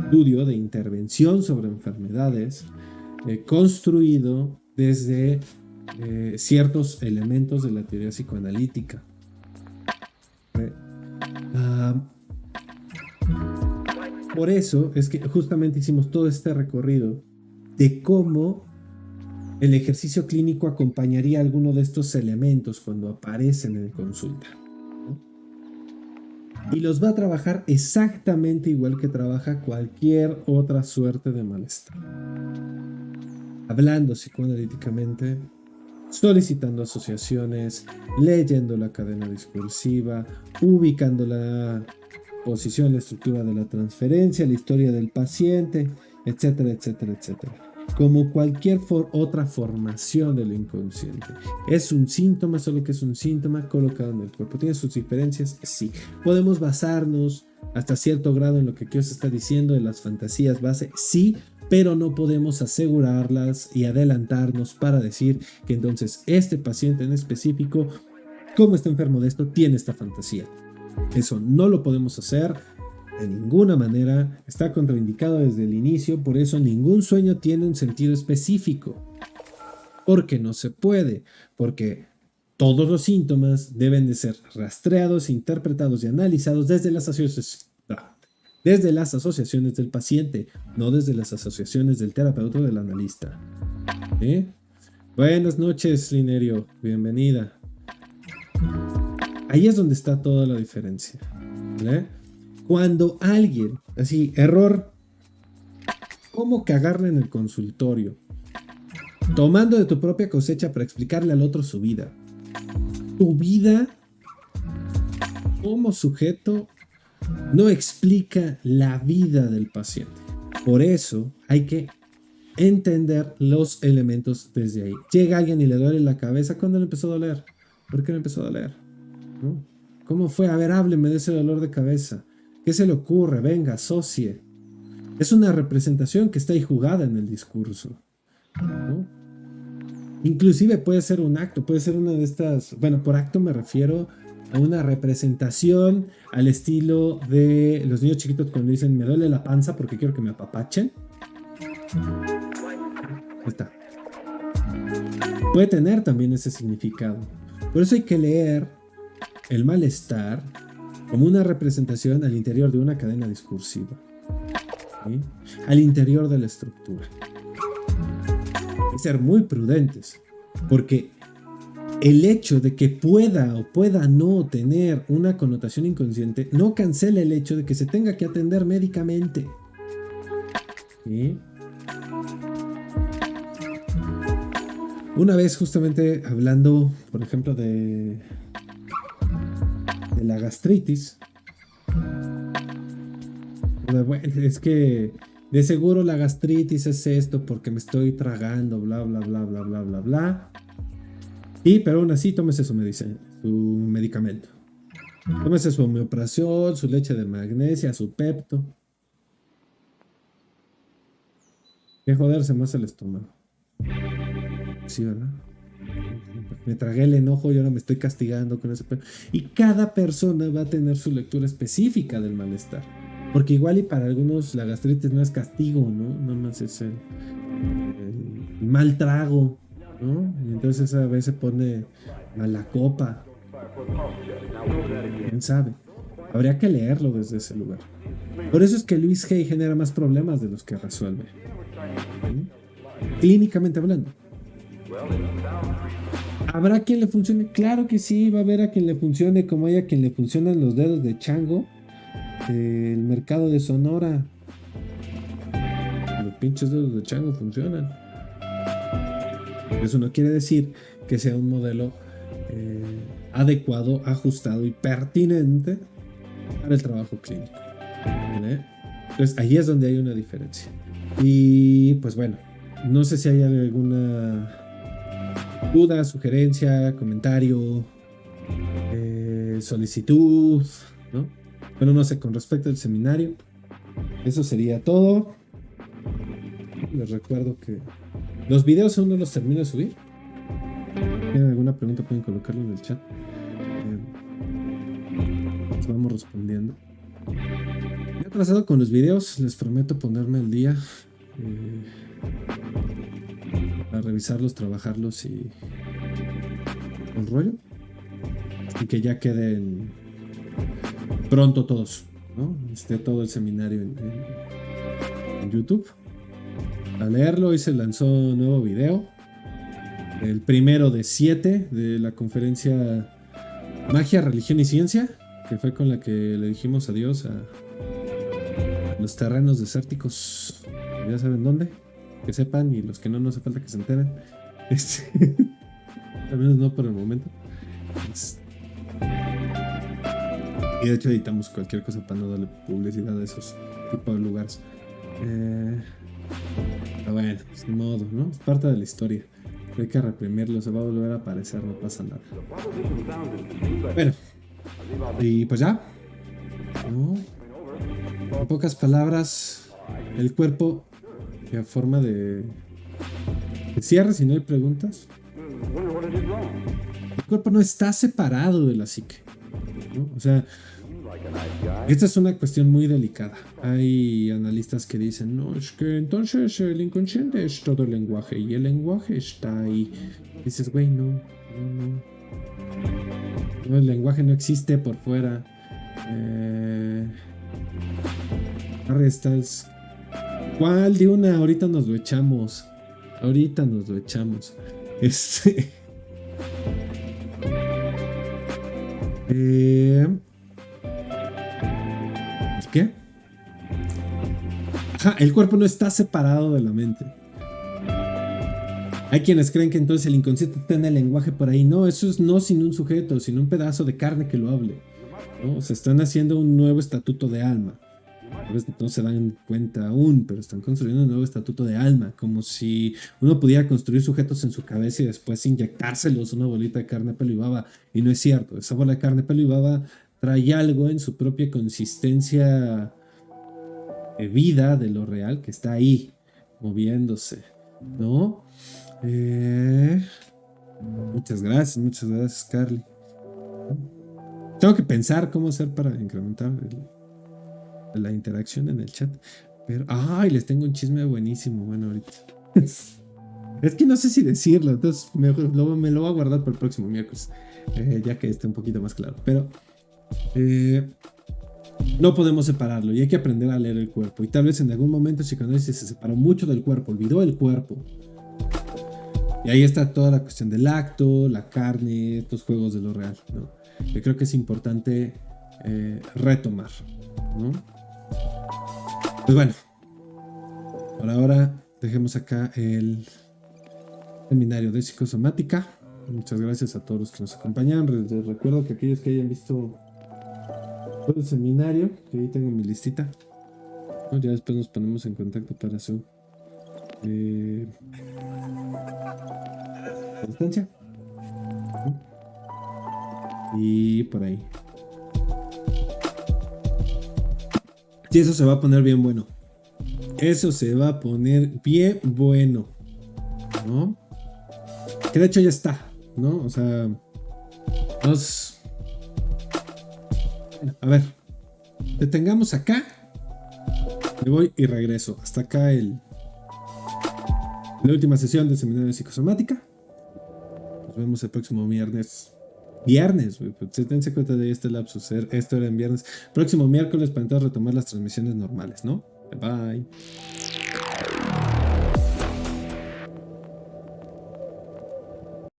estudio de intervención sobre enfermedades construido desde ciertos elementos de la teoría psicoanalítica. Por eso es que justamente hicimos todo este recorrido de cómo el ejercicio clínico acompañaría alguno de estos elementos cuando aparecen en consulta. Y los va a trabajar exactamente igual que trabaja cualquier otra suerte de malestar. Hablando psicoanalíticamente, solicitando asociaciones, leyendo la cadena discursiva, ubicando la posición, la estructura de la transferencia, la historia del paciente, etcétera, etcétera, etcétera. Como cualquier otra formación de lo inconsciente. ¿Es un síntoma? Solo que es un síntoma colocado en el cuerpo. ¿Tiene sus diferencias? Sí. Podemos basarnos hasta cierto grado en lo que Kiosa está diciendo, en las fantasías base, sí, pero no podemos asegurarlas y adelantarnos para decir que entonces este paciente en específico, como está enfermo de esto, tiene esta fantasía. Eso no lo podemos hacer de ninguna manera, está contraindicado desde el inicio, por eso ningún sueño tiene un sentido específico. Porque no se puede, porque todos los síntomas deben de ser rastreados, interpretados y analizados desde las asociaciones del paciente, no desde las asociaciones del terapeuta o del analista. ¿Sí? Buenas noches, Linerio, bienvenida. Ahí es donde está toda la diferencia. ¿Vale? Cuando alguien, así, error, ¿cómo cagarle en el consultorio? Tomando de tu propia cosecha para explicarle al otro su vida. Tu vida como sujeto no explica la vida del paciente. Por eso hay que entender los elementos desde ahí. Llega alguien y le duele la cabeza. ¿Cuándo le empezó a doler? ¿Por qué le empezó a doler? ¿No? ¿Cómo fue? A ver, hábleme de ese dolor de cabeza. ¿Qué se le ocurre? Venga, asocie. Es una representación que está ahí jugada en el discurso, ¿no? Inclusive puede ser un acto, puede ser una de estas, bueno, por acto me refiero a una representación al estilo de los niños chiquitos cuando dicen me duele la panza porque quiero que me apapachen. Ahí está. Puede tener también ese significado. Por eso hay que leer el malestar como una representación al interior de una cadena discursiva, ¿sí? Al interior de la estructura. Y ser muy prudentes, porque el hecho de que pueda o pueda no tener una connotación inconsciente no cancela el hecho de que se tenga que atender médicamente, ¿sí? Una vez justamente hablando, por ejemplo, de la gastritis, bueno, es que de seguro la gastritis es esto porque me estoy tragando, bla, bla, bla, bla, bla, bla, bla. Y pero aún así, tómese su medicamento. Tómese su omeprazol, su leche de magnesia, su pepto. Que joderse más el estómago. Sí, ¿verdad? Me tragué el enojo y ahora me estoy castigando con ese pedo. Y cada persona va a tener su lectura específica del malestar. Porque igual y para algunos la gastritis no es castigo, ¿no? Nada más es el mal trago, ¿no? Y entonces a veces se pone a la copa. ¿Quién sabe? Habría que leerlo desde ese lugar. Por eso es que Luis Hay genera más problemas de los que resuelve. ¿Sí? Clínicamente hablando. ¿Habrá quien le funcione? Claro que sí, va a haber a quien le funcione, como hay a quien le funcionan los dedos de chango del mercado de Sonora. Los pinches dedos de chango funcionan. Eso no quiere decir que sea un modelo adecuado, ajustado y pertinente para el trabajo clínico. ¿Vale? Entonces ahí es donde hay una diferencia. Y pues bueno, no sé si hay alguna duda, sugerencia, comentario, solicitud, ¿no? Bueno, no sé, con respecto al seminario, eso sería todo. Les recuerdo que los videos aún no los termino de subir. Si tienen alguna pregunta pueden colocarlo en el chat. Nos vamos respondiendo. Me he atrasado con los videos, les prometo ponerme al día para revisarlos, trabajarlos y el rollo. Y que ya queden pronto todos, ¿no? Esté todo el seminario en YouTube. A leerlo, hoy se lanzó un nuevo video. El primero de 7 de la conferencia Magia, Religión y Ciencia, que fue con la que le dijimos adiós a los terrenos desérticos. Ya saben dónde. Que sepan, y los que no hace falta que se enteren. Al menos no por el momento. Y de hecho editamos cualquier cosa para no darle publicidad a esos tipos de lugares. Pero bueno, pues ni modo, ¿no? Es parte de la historia. Hay que reprimirlo, se va a volver a aparecer, no pasa nada. Bueno, y pues ya, ¿no? En pocas palabras, el cuerpo a forma de cierre, si no hay preguntas. El cuerpo no está separado de la psique, ¿no? O sea, esta es una cuestión muy delicada. Hay analistas que dicen, no, es que entonces el inconsciente es todo el lenguaje y el lenguaje está ahí. Dices, güey, no, el lenguaje no existe por fuera. Estás. ¿Cuál de una? Ahorita nos lo echamos. ¿Qué? Ajá, el cuerpo no está separado de la mente. Hay quienes creen que entonces el inconsciente tiene el lenguaje por ahí. No, eso es no sin un sujeto, sin un pedazo de carne que lo hable, ¿no? Se están haciendo un nuevo estatuto de alma. No se dan cuenta aún, pero están construyendo un nuevo estatuto de alma, como si uno pudiera construir sujetos en su cabeza y después inyectárselos una bolita de carne, pelo y baba. Y no es cierto, esa bola de carne, pelo y baba trae algo en su propia consistencia de vida de lo real que está ahí, moviéndose, ¿no? Muchas gracias, Carly. Tengo que pensar cómo hacer para incrementar la interacción en el chat. Pero, les tengo un chisme buenísimo. Bueno, ahorita. Es que no sé si decirlo, entonces me lo voy a guardar para el próximo miércoles, ya que esté un poquito más claro. Pero no podemos separarlo y hay que aprender a leer el cuerpo. Y tal vez en algún momento el psicoanálisis se separó mucho del cuerpo, olvidó el cuerpo. Y ahí está toda la cuestión del acto, la carne, estos juegos de lo real, ¿no? Yo creo que es importante retomar, ¿no? Pues bueno, por ahora dejemos acá el seminario de psicosomática. Muchas gracias a todos los que nos acompañan. Les recuerdo que aquellos que hayan visto todo el seminario, que ahí tengo mi listita, ¿no? Ya después nos ponemos en contacto para su distancia, ¿no? Y por ahí. Y eso se va a poner bien bueno. Eso se va a poner bien bueno, ¿no? Que de hecho ya está, ¿no? O sea, a ver, detengamos acá. Me voy y regreso. Hasta acá la última sesión del seminario de psicosomática. Nos vemos el próximo viernes. viernes, güey. Pues, dense cuenta de este lapsus. Esto era en viernes. Próximo miércoles para entonces retomar las transmisiones normales, ¿no? Bye.